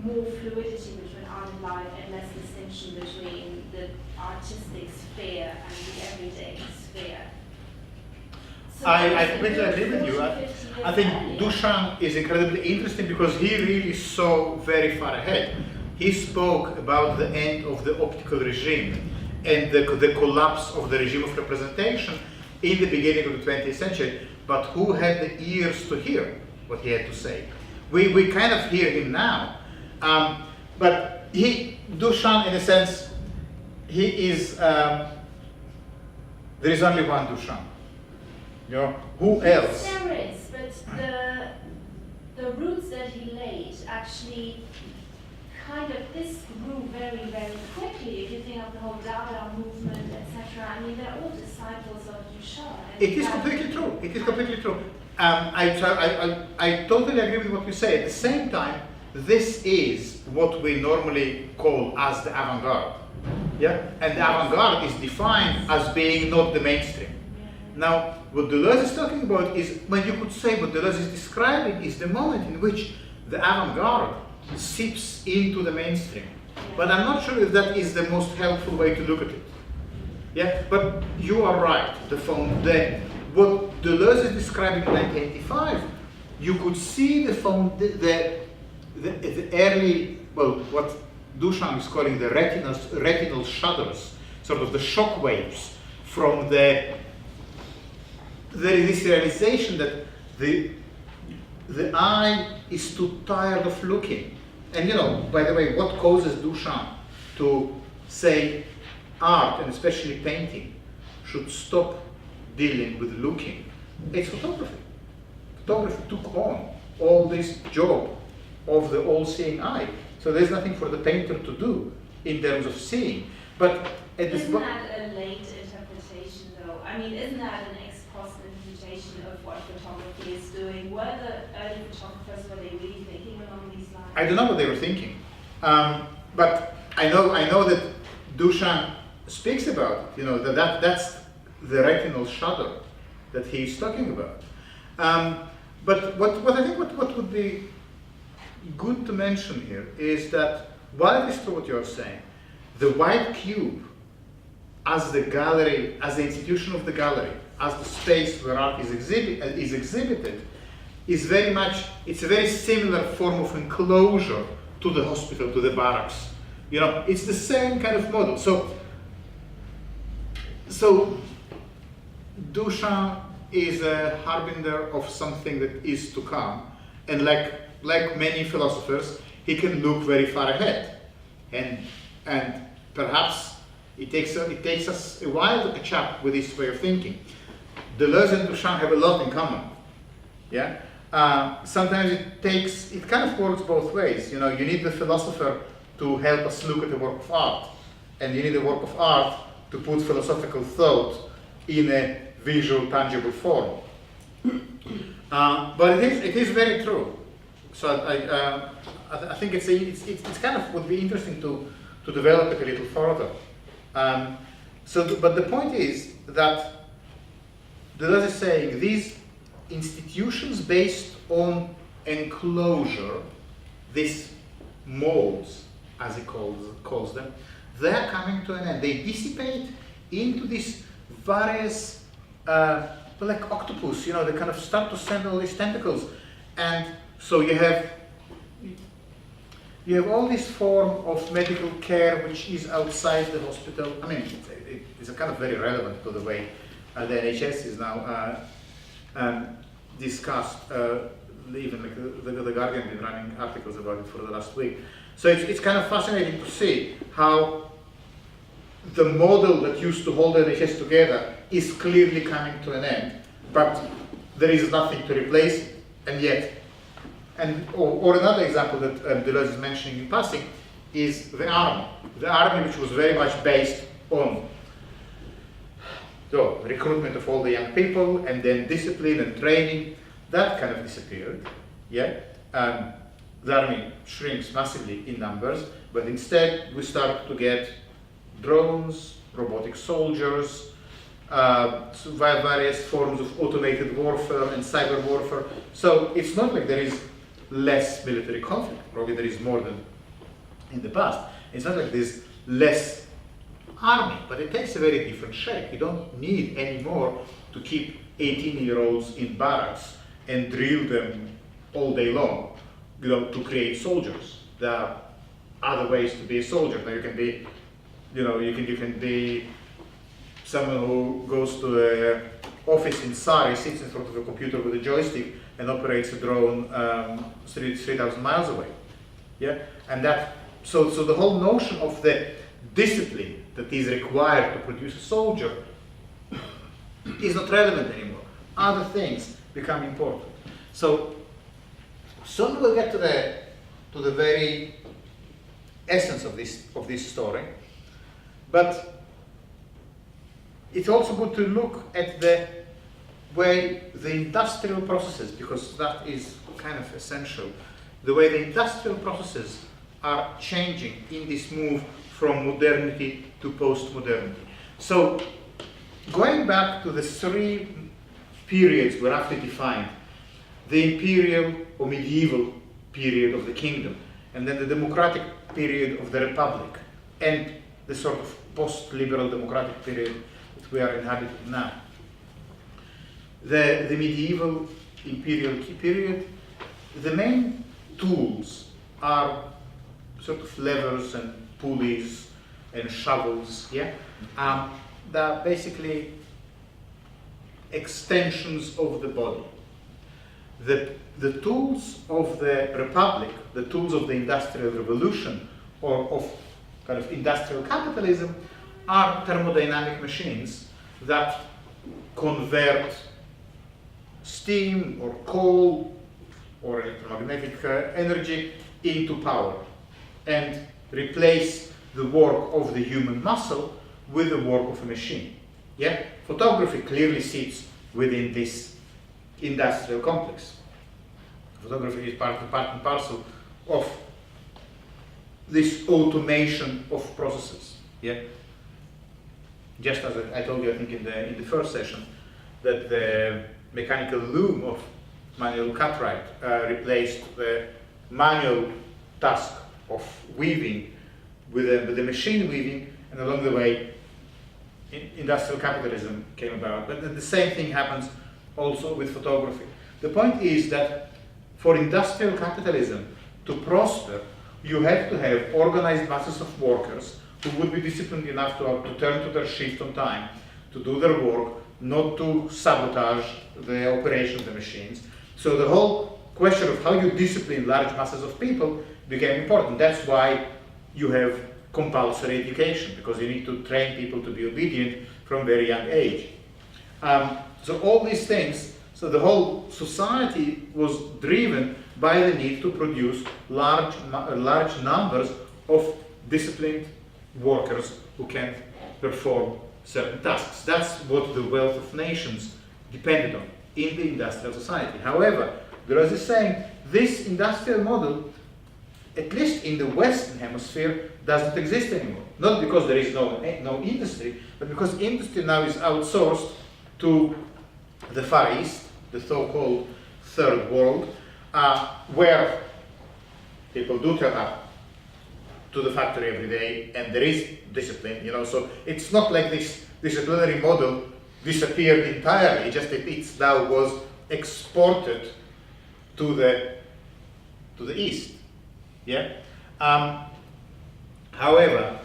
more fluidity between art and life, and less distinction between the artistic sphere and the everyday sphere. So I completely agree with you. I think Duchamp is incredibly interesting because he really saw very far ahead. He spoke about the end of the optical regime and the collapse of the regime of representation in the beginning of the 20th century, but who had the ears to hear what he had to say? We kind of hear him now. But Duchamp, in a sense, he is, there is only one Duchamp. You know, who else? There is, but the roots that he laid actually this grew very, very quickly. If you think of the whole Dada movement, etc., I mean, they're all disciples of Duchamp. It is completely true. It is completely true. I totally agree with what you say. At the same time, this is what we normally call as the avant-garde. Yeah? And the avant-garde is defined as being not the mainstream. Now, what Deleuze is talking about is, when you could say what Deleuze is describing is the moment in which the avant-garde seeps into the mainstream. But I'm not sure if that is the most helpful way to look at it. Yeah, but you are right. what Deleuze is describing in 1985, you could see the early, well, what Duchamp is calling the retinal shudders, sort of the shock waves from this realization that the eye is too tired of looking. And you know, by the way, what causes Duchamp to say art, and especially painting, should stop dealing with looking? It's photography. Photography took on all this job of the all-seeing eye. So there's nothing for the painter to do in terms of seeing. But at this isn't that a late interpretation, though? I mean, isn't that an ex post interpretation of what photography is doing? Were the early photographers, were they really thinking along these lines? I don't know what they were thinking, but I know that Duchamp speaks about it. You know, that's the retinal shudder that he's talking about. But what I think what would be good to mention here is that while it is true what you're saying, the white cube as the gallery, as the institution of the gallery, as the space where art is exhibited, is very much, it's a very similar form of enclosure to the hospital, to the barracks. You know, it's the same kind of model. So Duchamp is a harbinger of something that is to come, and like many philosophers, he can look very far ahead, and perhaps it takes us a while to catch up with this way of thinking. Deleuze and Duchamp have a lot in common. Yeah. Sometimes it kind of works both ways. You know, you need the philosopher to help us look at the work of art, and you need the work of art to put philosophical thought in a visual, tangible form. But it is very true. So I think it's kind of would be interesting to develop it a little further. But the point is that Deleuze is saying these institutions based on enclosure, these molds, as he calls them, they're coming to an end. They dissipate into these various, like octopus, you know, they kind of start to send all these tentacles. And so you have all this form of medical care which is outside the hospital. I mean, it's a kind of very relevant to the way the NHS is now discussed. Even like the Guardian has been running articles about it for the last week. So it's kind of fascinating to see how the model that used to hold the NHS together is clearly coming to an end, but there is nothing to replace it, and yet. Or another example that Deleuze is mentioning in passing is the army. The army, which was very much based on the recruitment of all the young people and then discipline and training, that kind of disappeared. Yeah, the army shrinks massively in numbers, but instead we start to get drones, robotic soldiers, various forms of automated warfare and cyber warfare. So it's not like there is less military conflict. Probably there is more than in the past. It's not like there's less army, but it takes a very different shape. You don't need anymore to keep 18-year-olds in barracks and drill them all day long, you know, to create soldiers. There are other ways to be a soldier. Now you can be, you know, you can be someone who goes to an office in Surrey, sits in front of a computer with a joystick, and operates a drone 3,000 miles away. Yeah, and that so the whole notion of the discipline that is required to produce a soldier is not relevant anymore. Other things become important. So soon we'll get to the very essence of this story, but it's also good to look at the way the industrial processes, because that is kind of essential, the way the industrial processes are changing in this move from modernity to postmodernity. So going back to the three periods we roughly defined, the imperial or medieval period of the kingdom, and then the democratic period of the republic, and the sort of post-liberal democratic period that we are inhabiting now. the medieval imperial period, the main tools are sort of levers and pulleys and shovels, yeah? They're basically extensions of the body. The tools of the Republic, the tools of the Industrial Revolution, or of kind of industrial capitalism, are thermodynamic machines that convert steam or coal or electromagnetic energy into power and replace the work of the human muscle with the work of a machine. Yeah? Photography clearly sits within this industrial complex. Photography is part and parcel of this automation of processes. Yeah? Just as I told you, I think in the first session, that the mechanical loom of Manuel Cartwright replaced the manual task of weaving with the machine weaving, and along the way, industrial capitalism came about. But the same thing happens also with photography. The point is that for industrial capitalism to prosper, you have to have organized masses of workers who would be disciplined enough to turn to their shift on time, to do their work, not to sabotage the operation of the machines. So the whole question of how you discipline large masses of people became important. That's why you have compulsory education, because you need to train people to be obedient from very young age. So all these things, so the whole society was driven by the need to produce large numbers of disciplined workers who can perform certain tasks. That's what the wealth of nations depended on in the industrial society. However, there is a saying, this industrial model, at least in the Western hemisphere, doesn't exist anymore. Not because there is no industry, but because industry now is outsourced to the Far East, the so-called Third World, where people do turn up to the factory every day, and there is discipline, so it's not like this disciplinary model disappeared entirely, just that it now was exported to the East. Yeah. However,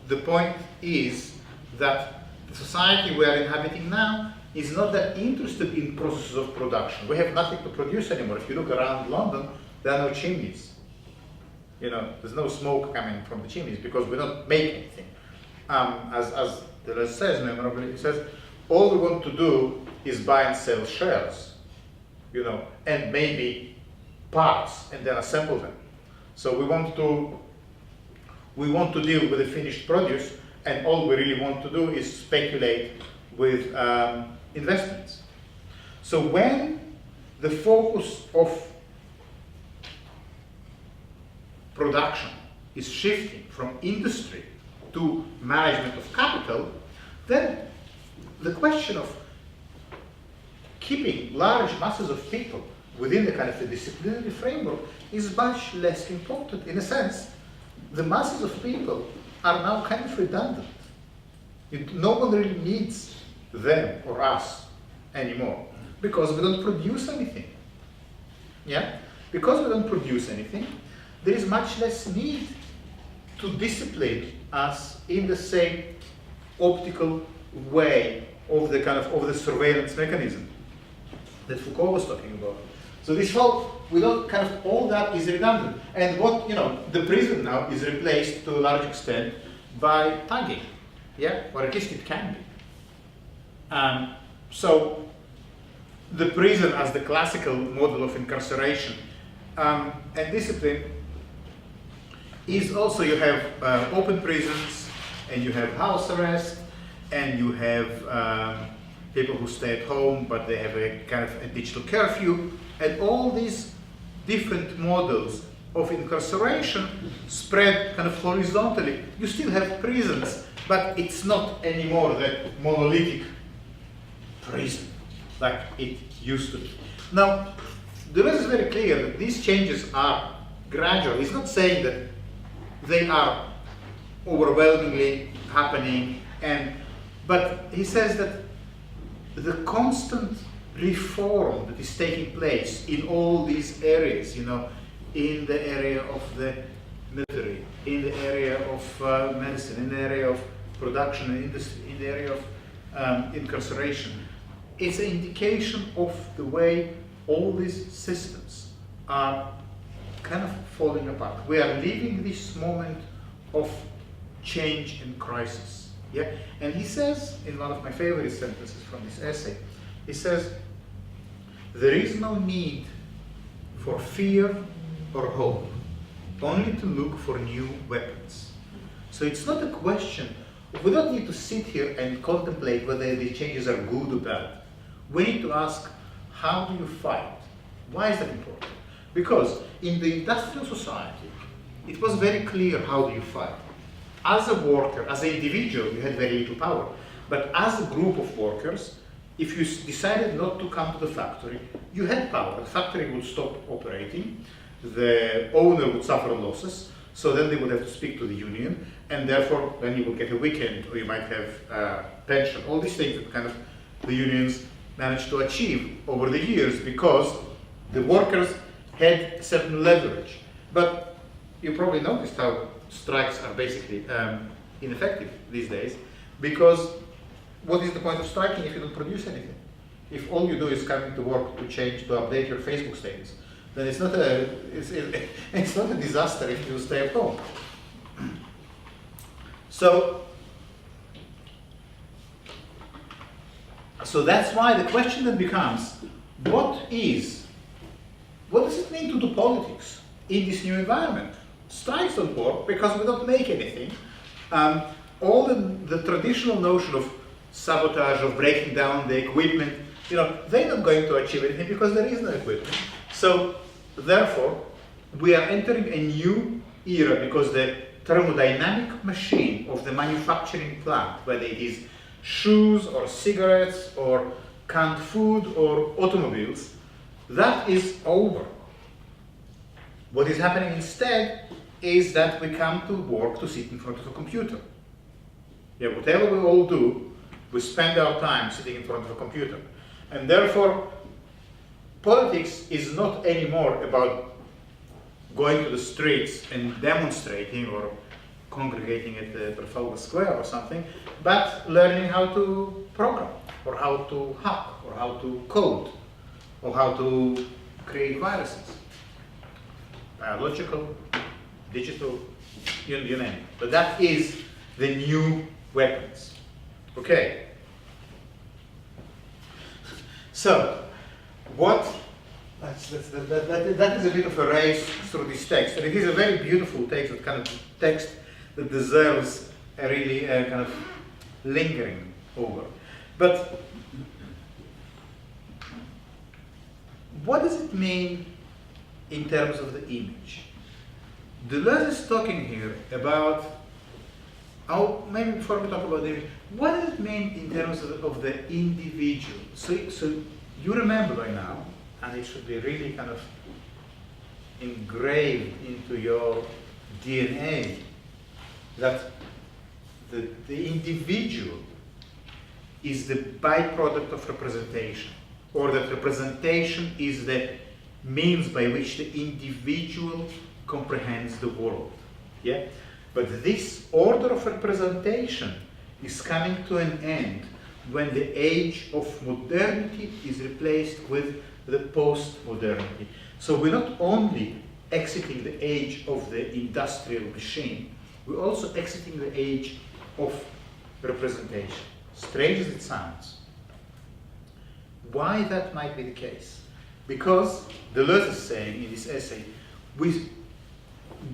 the point is that the society we are inhabiting now is not that interested in processes of production. We have nothing to produce anymore. If you look around London, there are no chimneys. There's no smoke coming from the chimneys because we don't make anything. As Deleuze says, memorably, he says, all we want to do is buy and sell shares, and maybe parts, and then assemble them. So we want to deal with the finished produce, and all we really want to do is speculate with investments. So when the focus of production is shifting from industry to management of capital, then the question of keeping large masses of people within the kind of a disciplinary framework is much less important. In a sense, the masses of people are now kind of redundant. No one really needs them or us anymore because we don't produce anything. Yeah? Because we don't produce anything, there is much less need to discipline us in the same optical way of the kind of the surveillance mechanism that Foucault was talking about. So this whole, all that is redundant. And what, the prison now is replaced to a large extent by tagging, yeah, or at least it can be. So the prison as the classical model of incarceration and discipline is also, you have open prisons, and you have house arrest, and you have people who stay at home, but they have a kind of a digital curfew, and all these different models of incarceration spread kind of horizontally. You still have prisons, but it's not anymore that monolithic prison like it used to be. Now, Deleuze is very clear that these changes are gradual. He's not saying that they are overwhelmingly happening, but he says that the constant reform that is taking place in all these areas, you know, in the area of the military, in the area of medicine, in the area of production and industry, in the area of incarceration. It's an indication of the way all these systems are kind of falling apart. We are living this moment of change and crisis. Yeah? And he says, in one of my favorite sentences from this essay, he says, there is no need for fear or hope, only to look for new weapons. So it's not a question, we don't need to sit here and contemplate whether the changes are good or bad. We need to ask, how do you fight? Why is that important? Because in the industrial society, it was very clear how do you fight. As a worker, as an individual, you had very little power. But as a group of workers, if you decided not to come to the factory, you had power. The factory would stop operating, the owner would suffer losses, so then they would have to speak to the union, and therefore then you would get a weekend, or you might have pension. All these things that kind of the unions managed to achieve over the years because the workers had certain leverage. But you probably noticed how strikes are basically ineffective these days, because what is the point of striking if you don't produce anything? If all you do is come to work to update your Facebook status, then it's not a disaster if you stay at home. So that's why the question then becomes, what does it mean to do politics in this new environment? Strikes don't work because we don't make anything. All the traditional notion of sabotage, of breaking down the equipment, you know, they're not going to achieve anything because there is no equipment. So therefore, we are entering a new era because the thermodynamic machine of the manufacturing plant, whether it is shoes or cigarettes or canned food or automobiles, that is over. What is happening instead is that we come to work to sit in front of a computer. Yeah, whatever we all do, we spend our time sitting in front of a computer. And therefore, politics is not anymore about going to the streets and demonstrating or congregating at the Trafalgar Square or something, but learning how to program, or how to hack, or how to code, or how to create viruses. Biological, digital, you name it. But that is the new weapons. Okay. So, that is a bit of a race through this text, and it is a very beautiful text, that kind of text that deserves a really kind of lingering over. But what does it mean in terms of the image? Deleuze is talking here about, maybe before we talk about the image, what does it mean in terms of the individual? So you remember by now, and it should be really kind of engraved into your DNA, that the individual is the byproduct of representation, or that representation is the means by which the individual comprehends the world. Yeah? But this order of representation is coming to an end when the age of modernity is replaced with the postmodernity. So we're not only exiting the age of the industrial machine, we're also exiting the age of representation. Strange as it sounds. Why that might be the case? Because Deleuze is saying in this essay,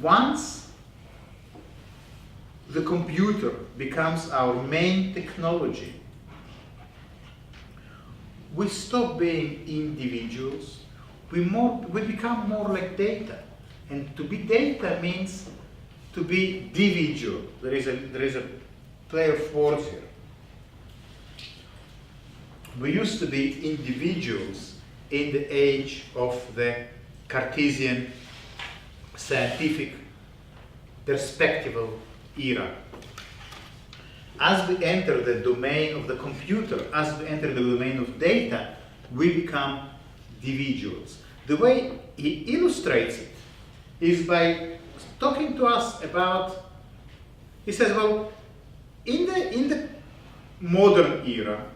once the computer becomes our main technology, we stop being individuals, we become more like data. And to be data means to be individual. There is a play of words here. We used to be individuals in the age of the Cartesian scientific perspectival era. As we enter the domain of the computer, as we enter the domain of data, we become individuals. The way he illustrates it is by talking to us about, he says, well, in the modern era,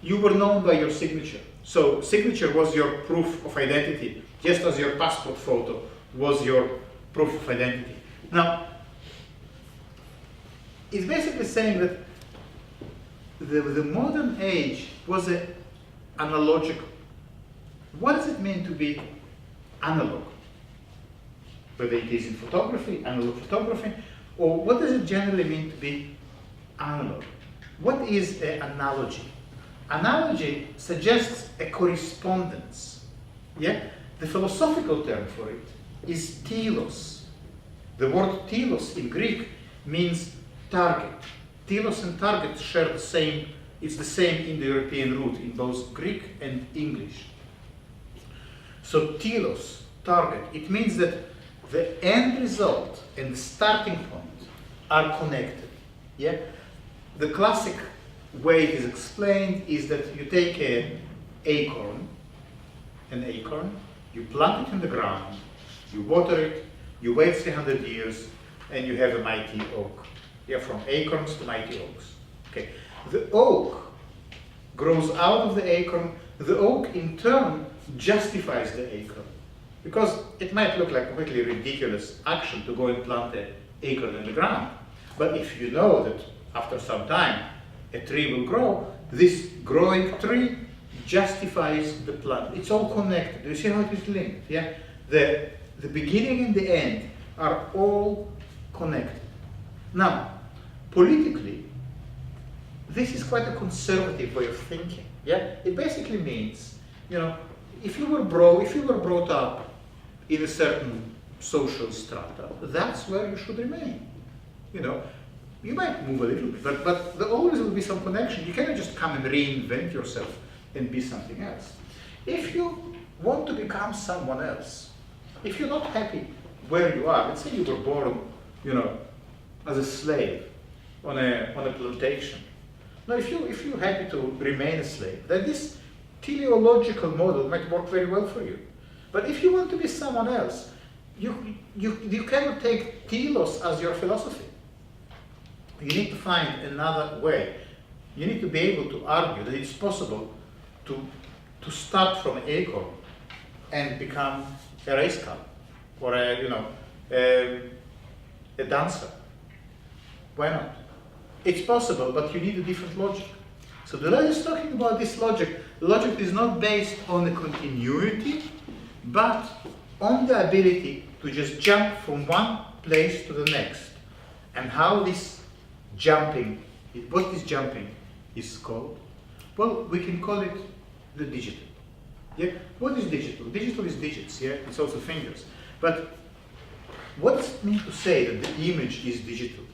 you were known by your signature. So signature was your proof of identity, just as your passport photo was your proof of identity. Now, it's basically saying that the modern age was analogical. What does it mean to be analog? Whether it is in photography, analog photography, or what does it generally mean to be analog? What is an analogy? Analogy suggests a correspondence. Yeah? The philosophical term for it is telos. The word telos in Greek means target. Telos and target share the same, it's the same Indo-European root in both Greek and English. So telos, target, it means that the end result and the starting point are connected. Yeah? The classic way it is explained is that you take an acorn, you plant it in the ground, you water it, you wait 300 years, and you have a mighty oak. Yeah, from acorns to mighty oaks. Okay. The oak grows out of the acorn. The oak, in turn, justifies the acorn. Because it might look like a completely ridiculous action to go and plant an acorn in the ground. But if you know that after some time a tree will grow, this growing tree justifies the plant. It's all connected. You see how it is linked? Yeah? The beginning and the end are all connected. Now, politically, this is quite a conservative way of thinking. Yeah? It basically means, you know, if you were brought up in a certain social strata, that's where you should remain. You know, you might move a little bit, but there always will be some connection. You cannot just come and reinvent yourself and be something else. If you want to become someone else, if you're not happy where you are, let's say you were born, you know, as a slave on a plantation. Now, if you're happy to remain a slave, then this teleological model might work very well for you. But if you want to be someone else, you cannot take telos as your philosophy. You need to find another way. You need to be able to argue that it's possible to start from an acorn and become a race car or a dancer. Why not? It's possible, but you need a different logic. So Deleuze is talking about this logic. Logic is not based on the continuity, but on the ability to just jump from one place to the next. And how this jumping, what this jumping is called? Well, we can call it the digital. Yeah? What is digital? Digital is digits, yeah? It's also fingers. But what does it mean to say that the image is digital?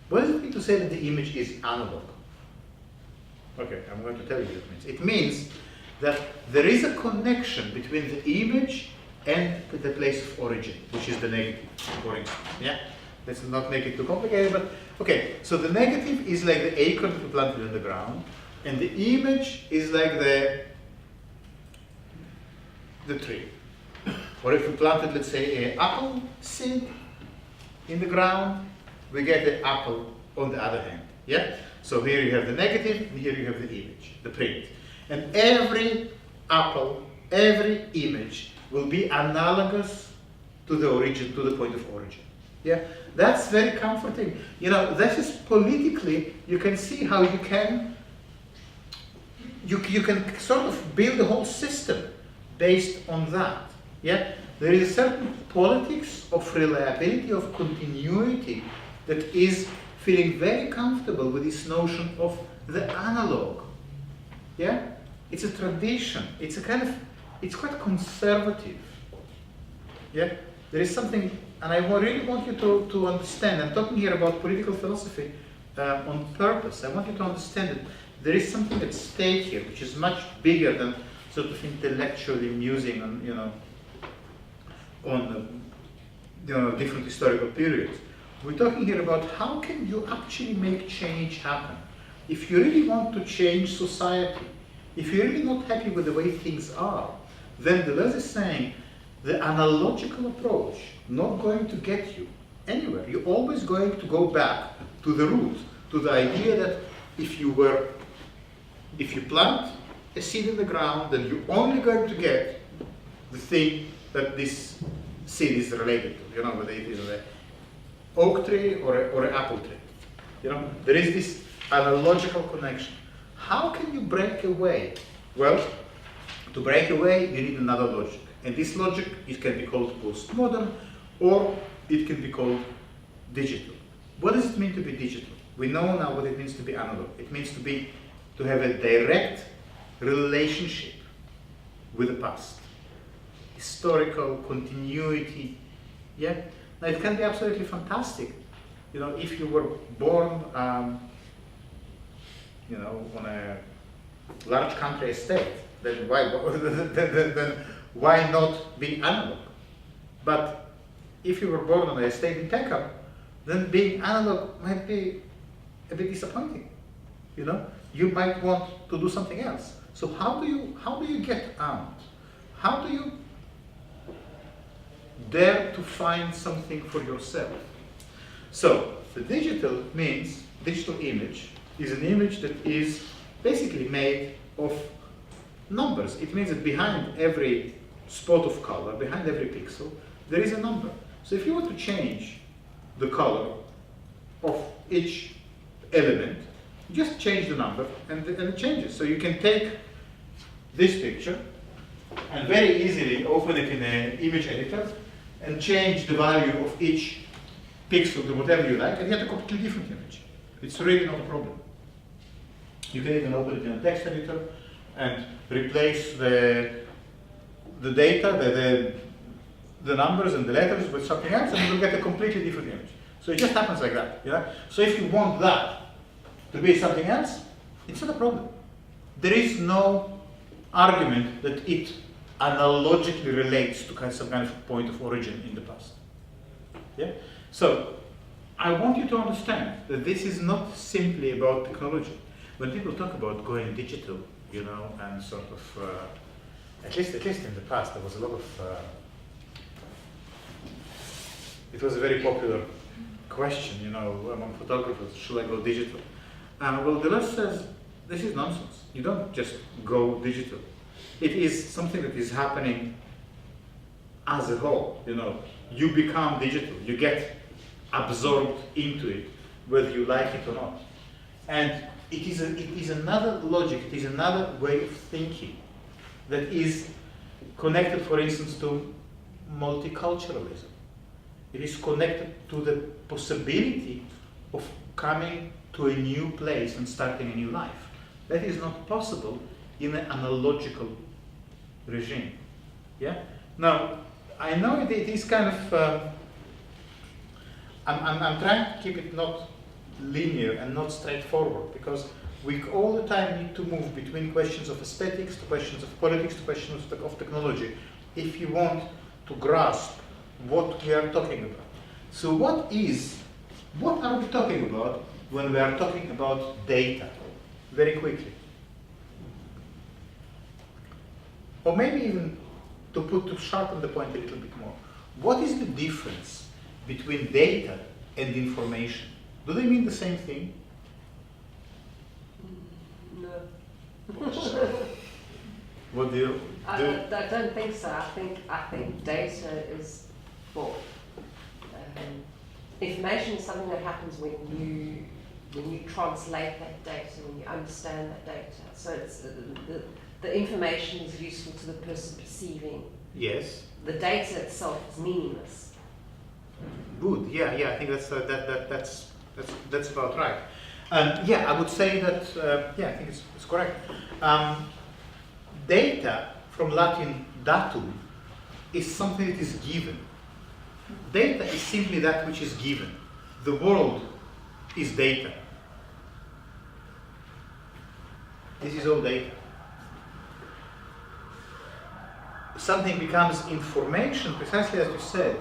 What does it mean to say that the image is analog? Okay, I'm going to tell you what it means. It means that there is a connection between the image and the place of origin, which is the negative, for instance. Yeah? Let's not make it too complicated, but okay. So the negative is like the acorn that we planted in the ground, and the image is like the tree. Or if we planted, let's say, an apple seed in the ground, we get the apple on the other hand. Yeah? So here you have the negative, and here you have the image, the print. And every apple, every image will be analogous to the origin, to the point of origin. Yeah? That's very comforting. You know, this is politically, you can see how you can sort of build a whole system based on that. Yeah? There is a certain politics of reliability, of continuity, that is feeling very comfortable with this notion of the analog. Yeah? It's a tradition. It's a kind of, it's quite conservative. Yeah? There is something, and I really want you to understand, I'm talking here about political philosophy on purpose. I want you to understand that there is something at stake here, which is much bigger than sort of intellectually musing on, on different historical periods. We're talking here about how can you actually make change happen. If you really want to change society, if you're really not happy with the way things are, then Deleuze is saying the analogical approach not going to get you anywhere. You're always going to go back to the root, to the idea that if you plant a seed in the ground, then you're only going to get the thing that this seed is related to. You know, whether it is an oak tree or an apple tree. You know, there is this analogical connection. How can you break away? Well, to break away, you need another logic. And this logic, it can be called postmodern, or it can be called digital. What does it mean to be digital? We know now what it means to be analog. It means to have a direct relationship with the past. Historical continuity, yeah? Now it can be absolutely fantastic. You know, if you were born, you know, on a large country estate, then why not be analog? But if you were born on an estate in Peckham, then being analog might be a bit disappointing. You know, you might want to do something else. So how do you get out? How do you dare to find something for yourself? So the digital means, digital image is an image that is basically made of numbers. It means that behind every spot of color, behind every pixel, there is a number. So if you were to change the color of each element, you just change the number and it changes. So you can take this picture and very easily open it in an image editor and change the value of each pixel to whatever you like, and you have a completely different image. It's really not a problem. You can even open it in a text editor and replace the data, the numbers and the letters with something else, and you will get a completely different image. So it just happens like that. Yeah? So if you want that to be something else, it's not a problem. There is no argument that it analogically relates to some kind of point of origin in the past. Yeah? So I want you to understand that this is not simply about technology. When people talk about going digital, you know, and sort of, at least in the past, there was a lot of, it was a very popular question, you know, among photographers, should I go digital? Well, Deleuze says, this is nonsense. You don't just go digital. It is something that is happening as a whole, you know. You become digital, you get absorbed into it, whether you like it or not. And it is another logic, it is another way of thinking that is connected, for instance, to multiculturalism. It is connected to the possibility of coming to a new place and starting a new life. That is not possible in an analogical regime. Yeah? Now, I know it is kind of, I'm trying to keep it not linear and not straightforward, because we all the time need to move between questions of aesthetics to questions of politics to questions of technology if you want to grasp what we are talking about. So what are we talking about when we are talking about data? Very quickly. Or maybe even to sharpen the point a little bit more. What is the difference between data and information? Do they mean the same thing? No. What do you I don't think so. I think data is, well, information is something that happens when you translate that data, when you understand that data. So it's the information is useful to the person perceiving. Yes. The data itself is meaningless. Good. Yeah. I think that's about right. Yeah, I would say that. Yeah, I think it's correct. Data, from Latin datum, is something that is given. Data is simply that which is given. The world is data. This is all data. Something becomes information, precisely as you said,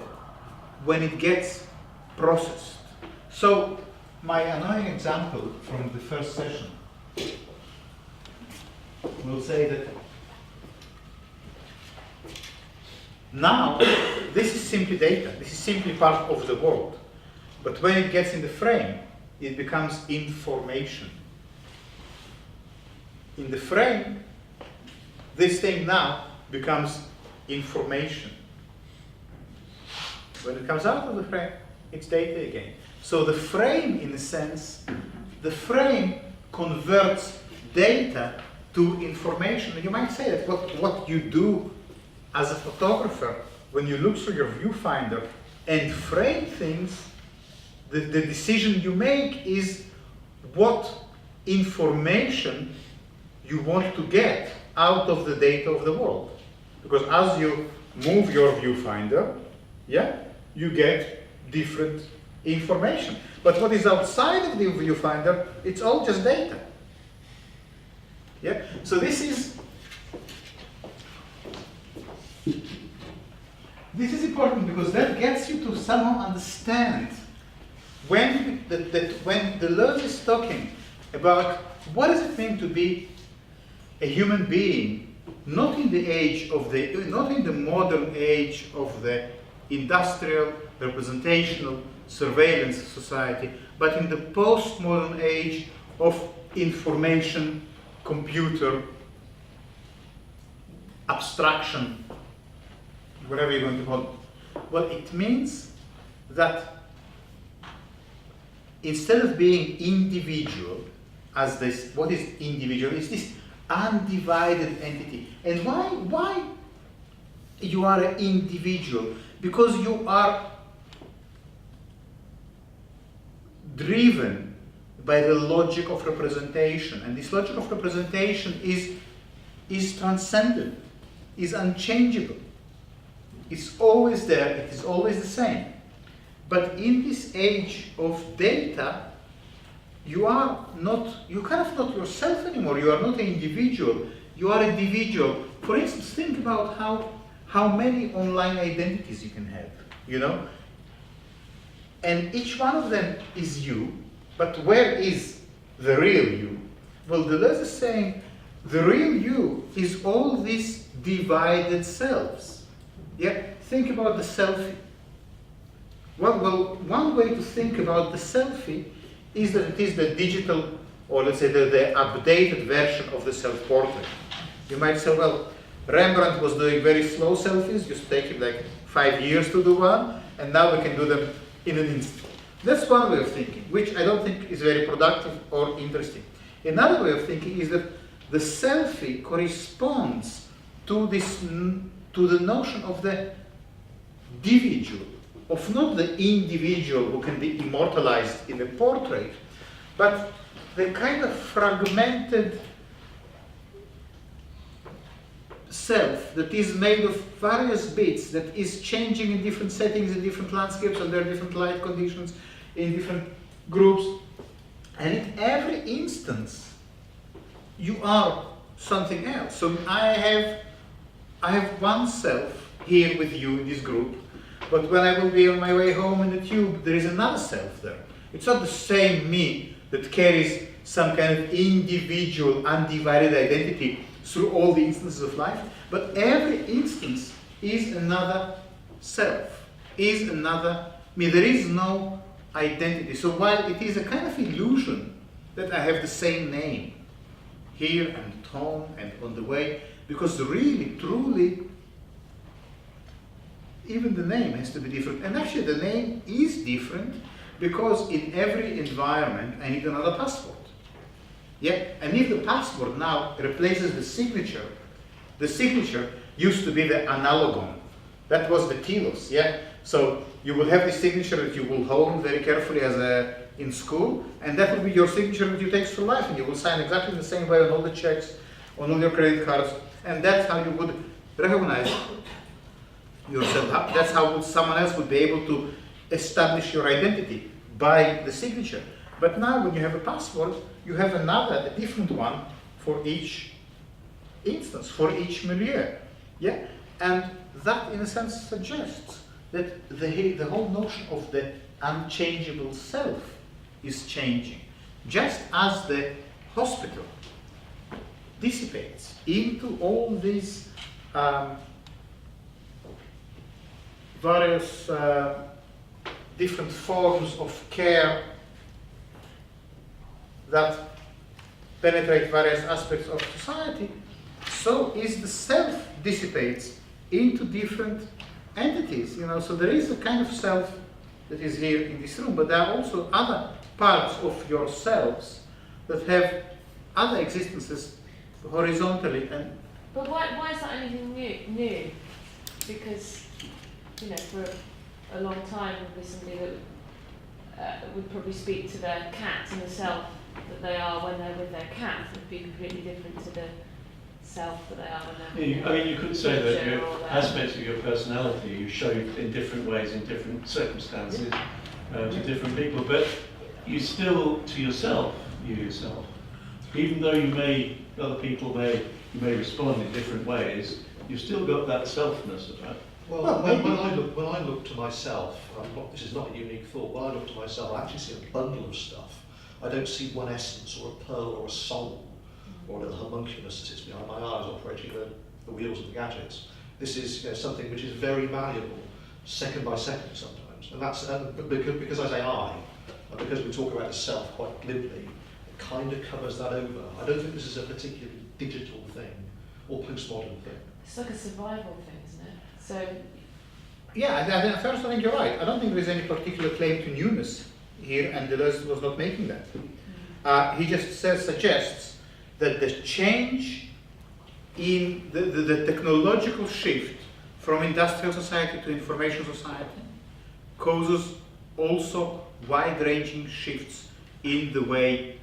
when it gets processed. So, my annoying example from the first session. will say that now this is simply data, this is simply part of the world. But when it gets in the frame, it becomes information. In the frame, this thing now becomes information. When it comes out of the frame, it's data again. So the frame, in a sense, the frame converts data to information. And you might say that what you do as a photographer, when you look through your viewfinder and frame things, the decision you make is what information you want to get out of the data of the world. Because as you move your viewfinder, yeah, you get different information. But what is outside of the viewfinder, it's all just data. Yeah? So this is important because that gets you to somehow understand when when Deleuze is talking about what does it mean to be a human being, not in the modern age of the industrial, representational, surveillance society, but in the postmodern age of information, computer, abstraction, whatever you're going to call it. Well, it means that instead of being individual, as this, what is individual? It's this undivided entity. And why you are an individual? Because you are driven by the logic of representation. And this logic of representation is transcendent, is unchangeable. It's always there, it is always the same. But in this age of data, you are not, you kind of not yourself anymore. You are not an individual, you are a individual. For instance, think about how many online identities you can have, you know? And each one of them is you, but where is the real you? Well, Deleuze is saying the real you is all these divided selves. Yeah, think about the selfie. Well, one way to think about the selfie is that it is the digital, or let's say the updated version of the self-portrait. You might say, well, Rembrandt was doing very slow selfies, used to take him like 5 years to do one, and now we can do them in an instant. That's one way of thinking, which I don't think is very productive or interesting. Another way of thinking is that the selfie corresponds to the notion of the individual, of not the individual who can be immortalized in a portrait, but the kind of fragmented self that is made of various bits, that is changing in different settings, in different landscapes, under different light conditions, in different groups. And in every instance, you are something else. So I have one self here with you in this group, but when I will be on my way home in the tube, there is another self there. It's not the same me that carries some kind of individual, undivided identity through all the instances of life, but every instance is another self, is another me. There is no identity. So while it is a kind of illusion that I have the same name here and at home and on the way, because really, truly, even the name has to be different. And actually the name is different because in every environment I need another passport. Yeah, and if the passport now replaces the signature used to be the analogon. That was the telos, yeah? So you will have the signature that you will hold very carefully as in school, and that will be your signature that you take through life, and you will sign exactly the same way on all the checks, on all your credit cards, and that's how you would recognize yourself. That's how someone else would be able to establish your identity, by the signature. But now when you have a passport, you have a different one for each instance, for each milieu. Yeah? And that in a sense suggests that the whole notion of the unchangeable self is changing. Just as the hospital dissipates into all these various different forms of care that penetrate various aspects of society, so is the self dissipates into different entities. So there is a kind of self that is here in this room, but there are also other parts of yourselves that have other existences horizontally. And But why is that anything new? Because, for a long time, there's somebody that would probably speak to their cat and the self that they are when they're with their cat would be completely different to the self that they are when they're You could say that teacher your or their- aspects of your personality you show in different ways, in different circumstances, to different people, but you still, to yourself, even though other people may respond in different ways, you've still got that selfness about. Well, when I look to myself, this is not a unique thought, when I look to myself, I actually see a bundle of stuff. I don't see one essence or a pearl or a soul or a little homunculus that sits behind my eyes operating the wheels of the gadgets. This is something which is very malleable, second by second sometimes. And that's because I say I, and because we talk about the self quite glibly, it kind of covers that over. I don't think this is a particularly digital thing or postmodern thing. It's like a survival thing, isn't it? So, yeah, first I think you're right. I don't think there is any particular claim to newness here, and Deleuze was not making that. He just suggests that the change in the technological shift from industrial society to information society causes also wide-ranging shifts in the way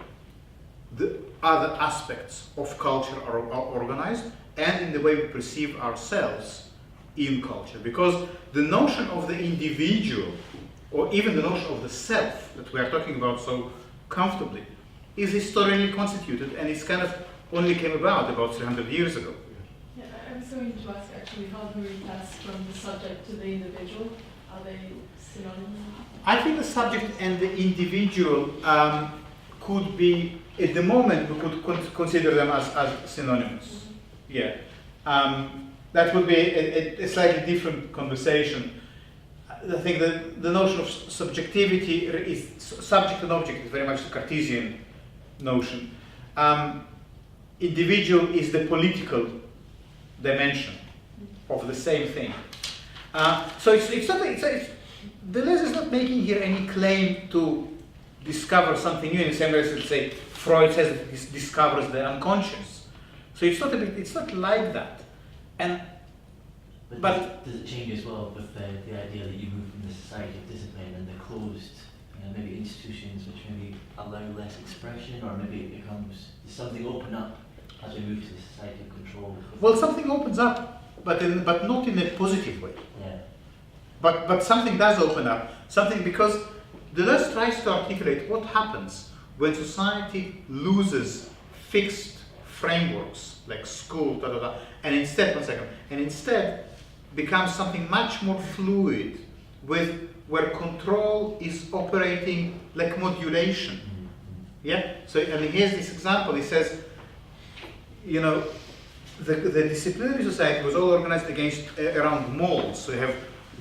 the other aspects of culture are organized and in the way we perceive ourselves in culture. Because the notion of the individual, or even the notion of the self that we are talking about so comfortably, is historically constituted, and it's kind of only came about 300 years ago. Yeah, I was going to ask actually, how do we pass from the subject to the individual? Are they synonymous? I think the subject and the individual could be, at the moment, we could consider them as synonymous. Yeah. That would be a slightly different conversation. I think that the notion of subjectivity is subject and object is very much the Cartesian notion. Individual is the political dimension of the same thing. So Deleuze is not making here any claim to discover something new in the same way as, let's say, Freud says that he discovers the unconscious. So it's not like that. But does it change as well with the idea that you move from the society of discipline and the closed, maybe institutions which maybe allow less expression, or maybe it becomes, does something open up as we move to the society of control? Well, something opens up, but not in a positive way. Yeah. But something does open up. Something, because Deleuze tries to articulate what happens when society loses fixed frameworks like school, and instead becomes something much more fluid, where control is operating like modulation. Yeah. So, and here's this example. He says, the disciplinary society was all organized around molds. So you have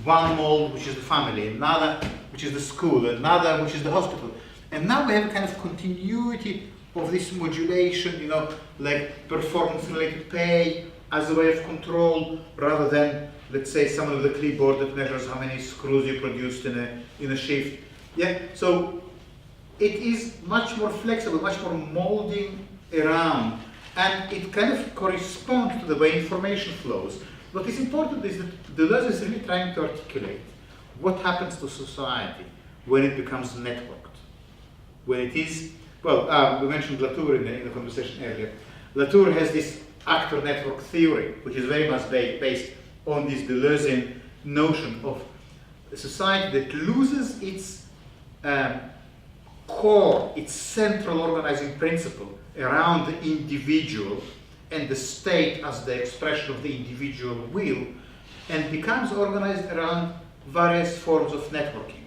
one mold, which is the family, another, which is the school, another, which is the hospital. And now we have a kind of continuity of this modulation, like performance-related pay as a way of control, rather than, let's say, someone with a clipboard that measures how many screws you produced in a shift. Yeah. So it is much more flexible, much more molding around, and it kind of corresponds to the way information flows. What is important is that Deleuze is really trying to articulate what happens to society when it becomes networked. When it is, we mentioned Latour in the conversation earlier. Latour has this actor network theory, which is very much based on this Deleuzean notion of a society that loses its core, its central organizing principle around the individual and the state as the expression of the individual will, and becomes organized around various forms of networking.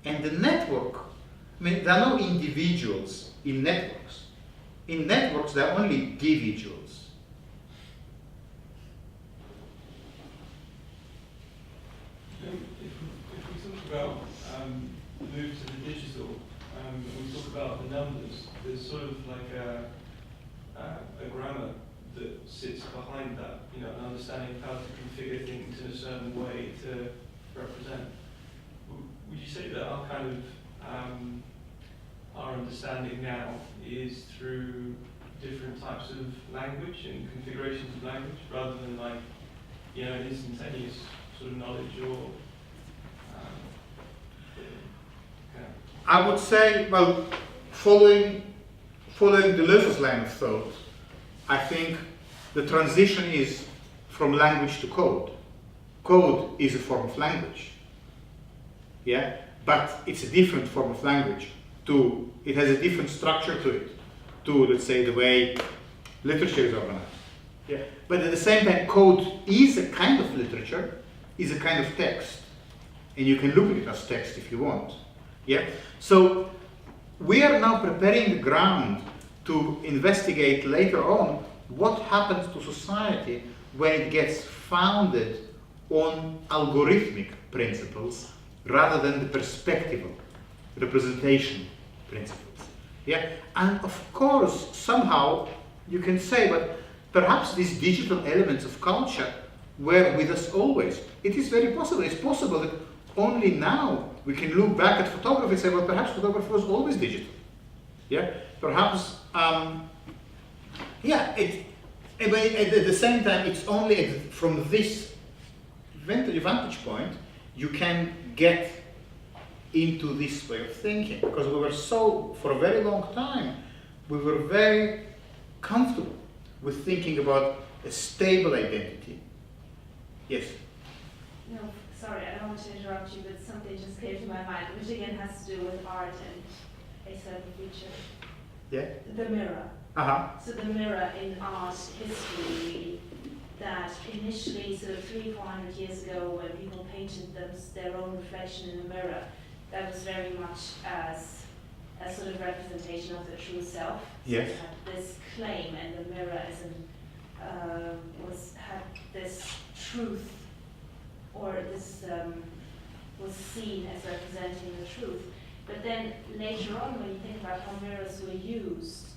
And the network, there are no individuals in networks. in networks, there are only individuals. If we talk about the move to the digital, and we talk about the numbers, there's sort of like a grammar that sits behind that, you know, an understanding of how to configure things in a certain way to represent. Would you say that our kind of our understanding now is through different types of language and configurations of language, rather than like, you know, an instantaneous sort of knowledge or I would say, well, following Deleuze's line of thought, I think the transition is from language to code. Code is a form of language, yeah, but it's a different form of language. It has a different structure to it, to, let's say, the way literature is organized. Yeah. But at the same time, code is a kind of literature, is a kind of text, and you can look at it as text if you want. Yeah. So we are now preparing the ground to investigate later on what happens to society when it gets founded on algorithmic principles rather than the perspectival representation principles. Yeah? And of course, somehow you can say, but perhaps these digital elements of culture were with us always. It is very possible. It's possible that only now we can look back at photography and say, well, perhaps photography was always digital. Yeah? Perhaps, yeah, but at the same time, it's only from this vantage point you can get into this way of thinking, because we were so, for a very long time, we were very comfortable with thinking about a stable identity. Yes? No, sorry, I don't want to interrupt you, but something just came to my mind, which again has to do with art and a certain feature. Yeah? The mirror. Uh-huh. So the mirror in art history, that initially, sort of 300-400 years ago, when people painted their own reflection in the mirror, that was very much as a sort of representation of the true self. Yes. So it had this claim, and the mirror had this truth, or this was seen as representing the truth. But then later on, when you think about how mirrors were used,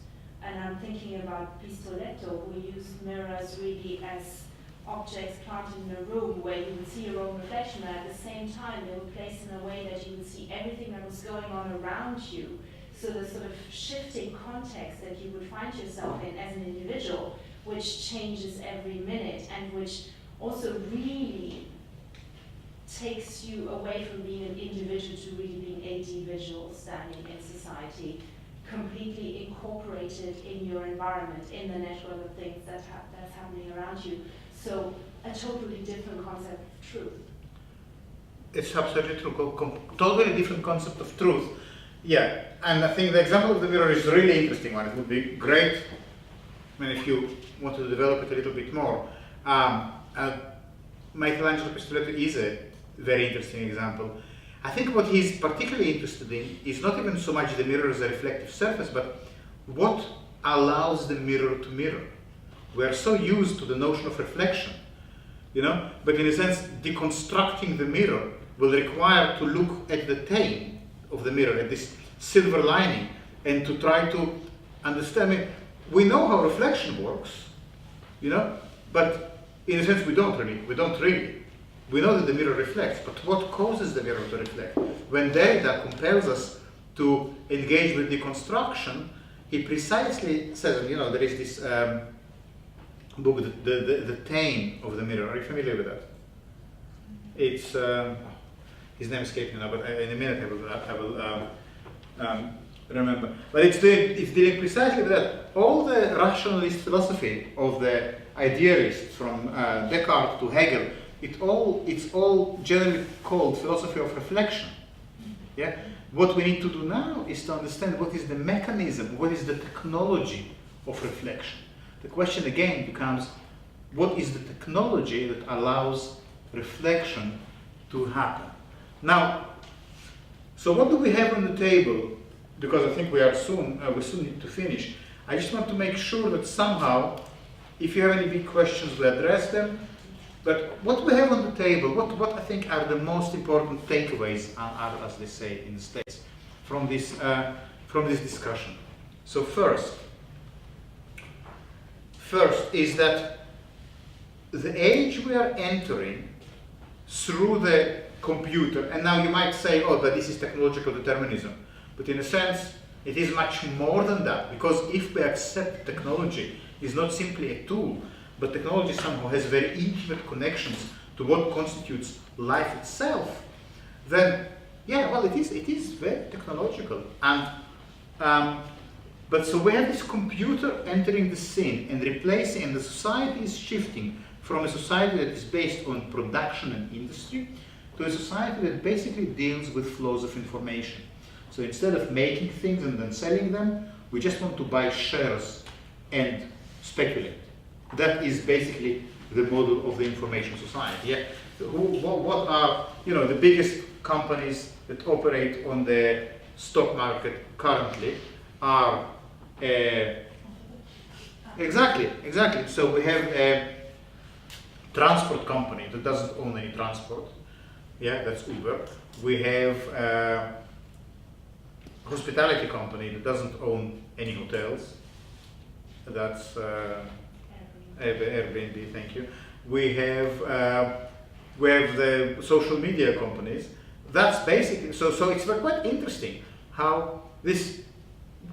and I'm thinking about Pistoletto, who used mirrors really as objects planted in a room where you would see your own reflection, and at the same time they were placed in a way that you would see everything that was going on around you. So the sort of shifting context that you would find yourself in as an individual, which changes every minute, and which also really takes you away from being an individual to really being a individual standing in society, completely incorporated in your environment, in the network of things that's happening around you. So a totally different concept of truth. It's absolutely true. Totally different concept of truth. Yeah, and I think the example of the mirror is a really interesting one. It would be great, I mean, if you want to develop it a little bit more. Michelangelo Pistoletto is a very interesting example. I think what he's particularly interested in is not even so much the mirror as a reflective surface, but what allows the mirror to mirror. We are so used to the notion of reflection, you know, but in a sense, deconstructing the mirror will require to look at the tame of the mirror, at this silver lining, and to try to understand it. We know how reflection works, you know, but in a sense we don't really. We know that the mirror reflects, but what causes the mirror to reflect? When Derrida compels us to engage with deconstruction, he precisely says, you know, there is this book, the Tame of the Mirror. Are you familiar with that? It's, his name escapes me now, but in a minute I will remember. But it's dealing precisely with that. All the rationalist philosophy of the idealists, from Descartes to Hegel, it's all generally called philosophy of reflection. Yeah? What we need to do now is to understand what is the mechanism, what is the technology of reflection. The question again becomes, what is the technology that allows reflection to happen? Now, so what do we have on the table? Because I think we soon need to finish. I just want to make sure that somehow, if you have any big questions, we address them. But what we have on the table, what I think are the most important takeaways, are, as they say in the States, from this discussion. So first is that the age we are entering through the computer, and now you might say, oh, but this is technological determinism. But in a sense, it is much more than that, because if we accept technology is not simply a tool, but technology somehow has very intimate connections to what constitutes life itself, then yeah, well, it is very technological. And but so we have this computer entering the scene and replacing, and the society is shifting from a society that is based on production and industry to a society that basically deals with flows of information. So instead of making things and then selling them, we just want to buy shares and speculate. That is basically the model of the information society. Yeah. So what are the biggest companies that operate on the stock market currently are exactly. So we have a transport company that doesn't own any transport. Yeah, that's Uber. We have a hospitality company that doesn't own any hotels. That's Airbnb. Thank you. We have the social media companies. That's basically so it's quite interesting how this.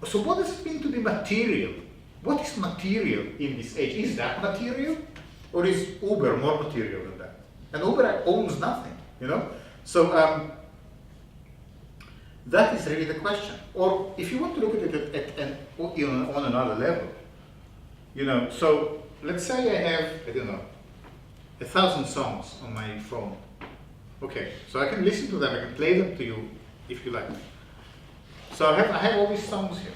So what does it mean to be material? What is material in this age? Is that material, or is Uber more material than that? And Uber owns nothing, So that is really the question. Or if you want to look at it on another level, So let's say I have 1,000 songs on my phone. Okay, so I can listen to them. I can play them to you if you like. So I have all these songs here,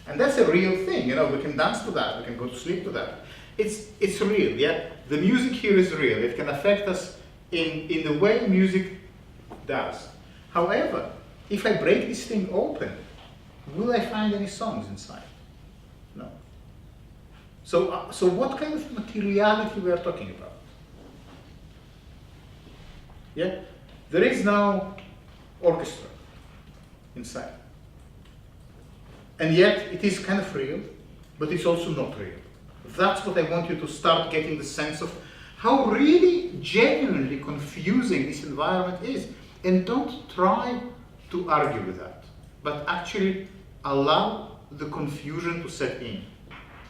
and that's a real thing. We can dance to that. We can go to sleep to that. It's real. Yeah, the music here is real. It can affect us in the way music does. However, if I break this thing open, will I find any songs inside? No. So what kind of materiality we are talking about? Yeah, there is no orchestra inside. And yet it is kind of real, but it's also not real. That's what I want you to start getting the sense of how really genuinely confusing this environment is. And don't try to argue with that, but actually allow the confusion to set in.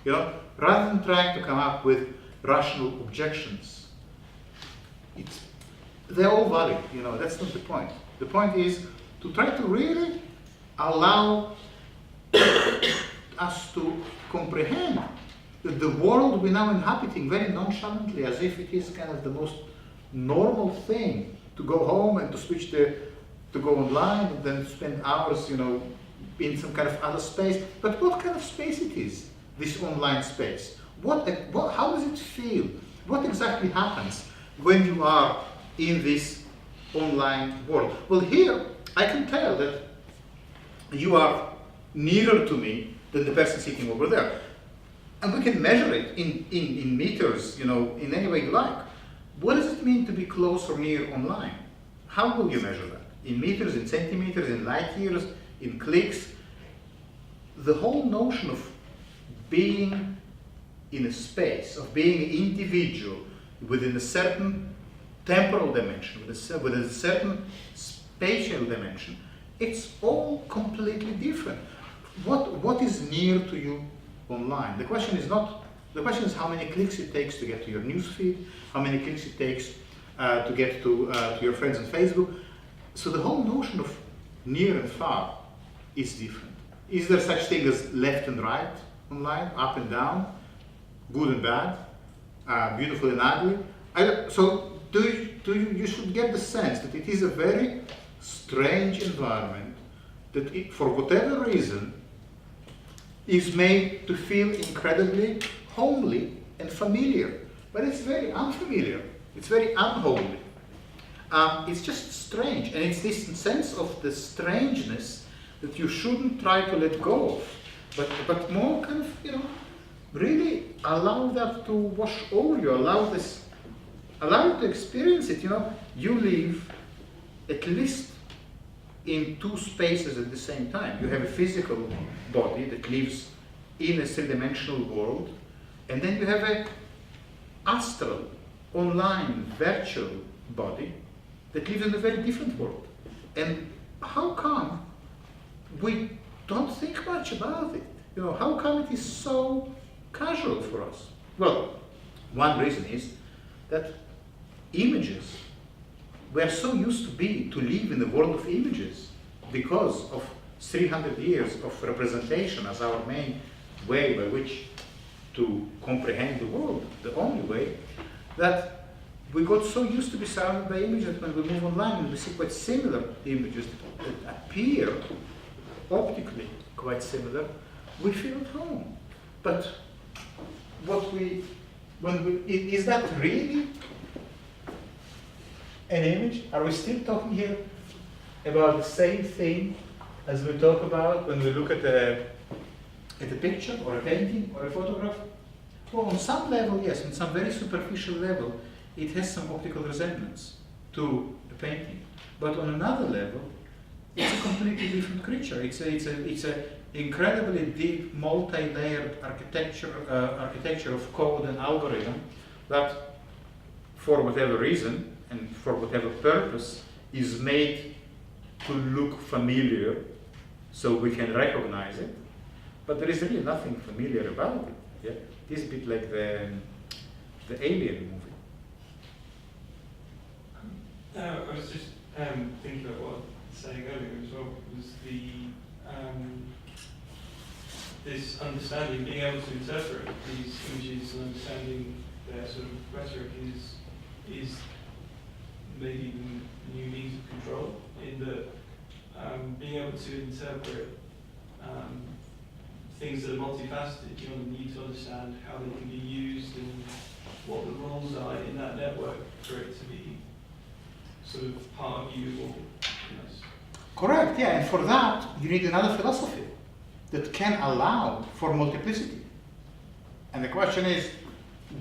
Rather than trying to come up with rational objections, they're all valid. That's not the point. The point is to try to really allow us to comprehend that the world we're now inhabiting very nonchalantly, as if it is kind of the most normal thing to go home and to switch to go online and then spend hours, in some kind of other space. But what kind of space it is, this online space? How does it feel? What exactly happens when you are in this online world? Well, here I can tell that you are nearer to me than the person sitting over there. And we can measure it in meters, in any way you like. What does it mean to be close or near online? How will you measure that? In meters, in centimeters, in light years, in clicks? The whole notion of being in a space, of being an individual within a certain temporal dimension, within a certain spatial dimension, it's all completely different. What is near to you online? The question is how many clicks it takes to get to your newsfeed, how many clicks it takes to get to your friends on Facebook. So the whole notion of near and far is different. Is there such thing as left and right online, up and down, good and bad, beautiful and ugly? So you should get the sense that it is a very strange environment that for whatever reason is made to feel incredibly homely and familiar, but it's very unfamiliar. It's very unholy. It's just strange, and it's this sense of the strangeness that you shouldn't try to let go of. but more kind of, really allow that to wash over you, allow you to experience it. You live at least in two spaces at the same time. You have a physical body that lives in a three-dimensional world, and then you have a astral, online, virtual body that lives in a very different world. And how come we don't think much about it? How come it is so casual for us? Well, one reason is that images, we are so used to live in the world of images because of 300 years of representation as our main way by which to comprehend the world, the only way, that we got so used to be surrounded by images that when we move online and we see quite similar images that appear optically quite similar, we feel at home. But is that really an image? Are we still talking here about the same thing as we talk about when we look at a picture or a painting or a photograph? Well, on some level, yes, on some very superficial level, it has some optical resemblance to a painting. But on another level, it's a completely different creature. It's a incredibly deep, multi-layered architecture of code and algorithm that, for whatever reason and for whatever purpose, is made to look familiar, so we can recognize it. But there is really nothing familiar about it. Yeah, it is a bit like the Alien movie. I was just thinking about what I was saying earlier as well, was this understanding, being able to interpret these images and understanding their sort of rhetoric is maybe the new means of control, in that being able to interpret things that are multifaceted, you need to understand how they can be used and what the rules are in that network for it to be sort of part of you or Correct, yeah, and for that you need another philosophy that can allow for multiplicity. And the question is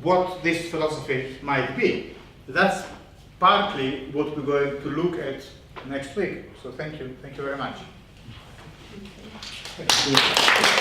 what this philosophy might be. That's partly what we're going to look at next week. So thank you very much. Thank you.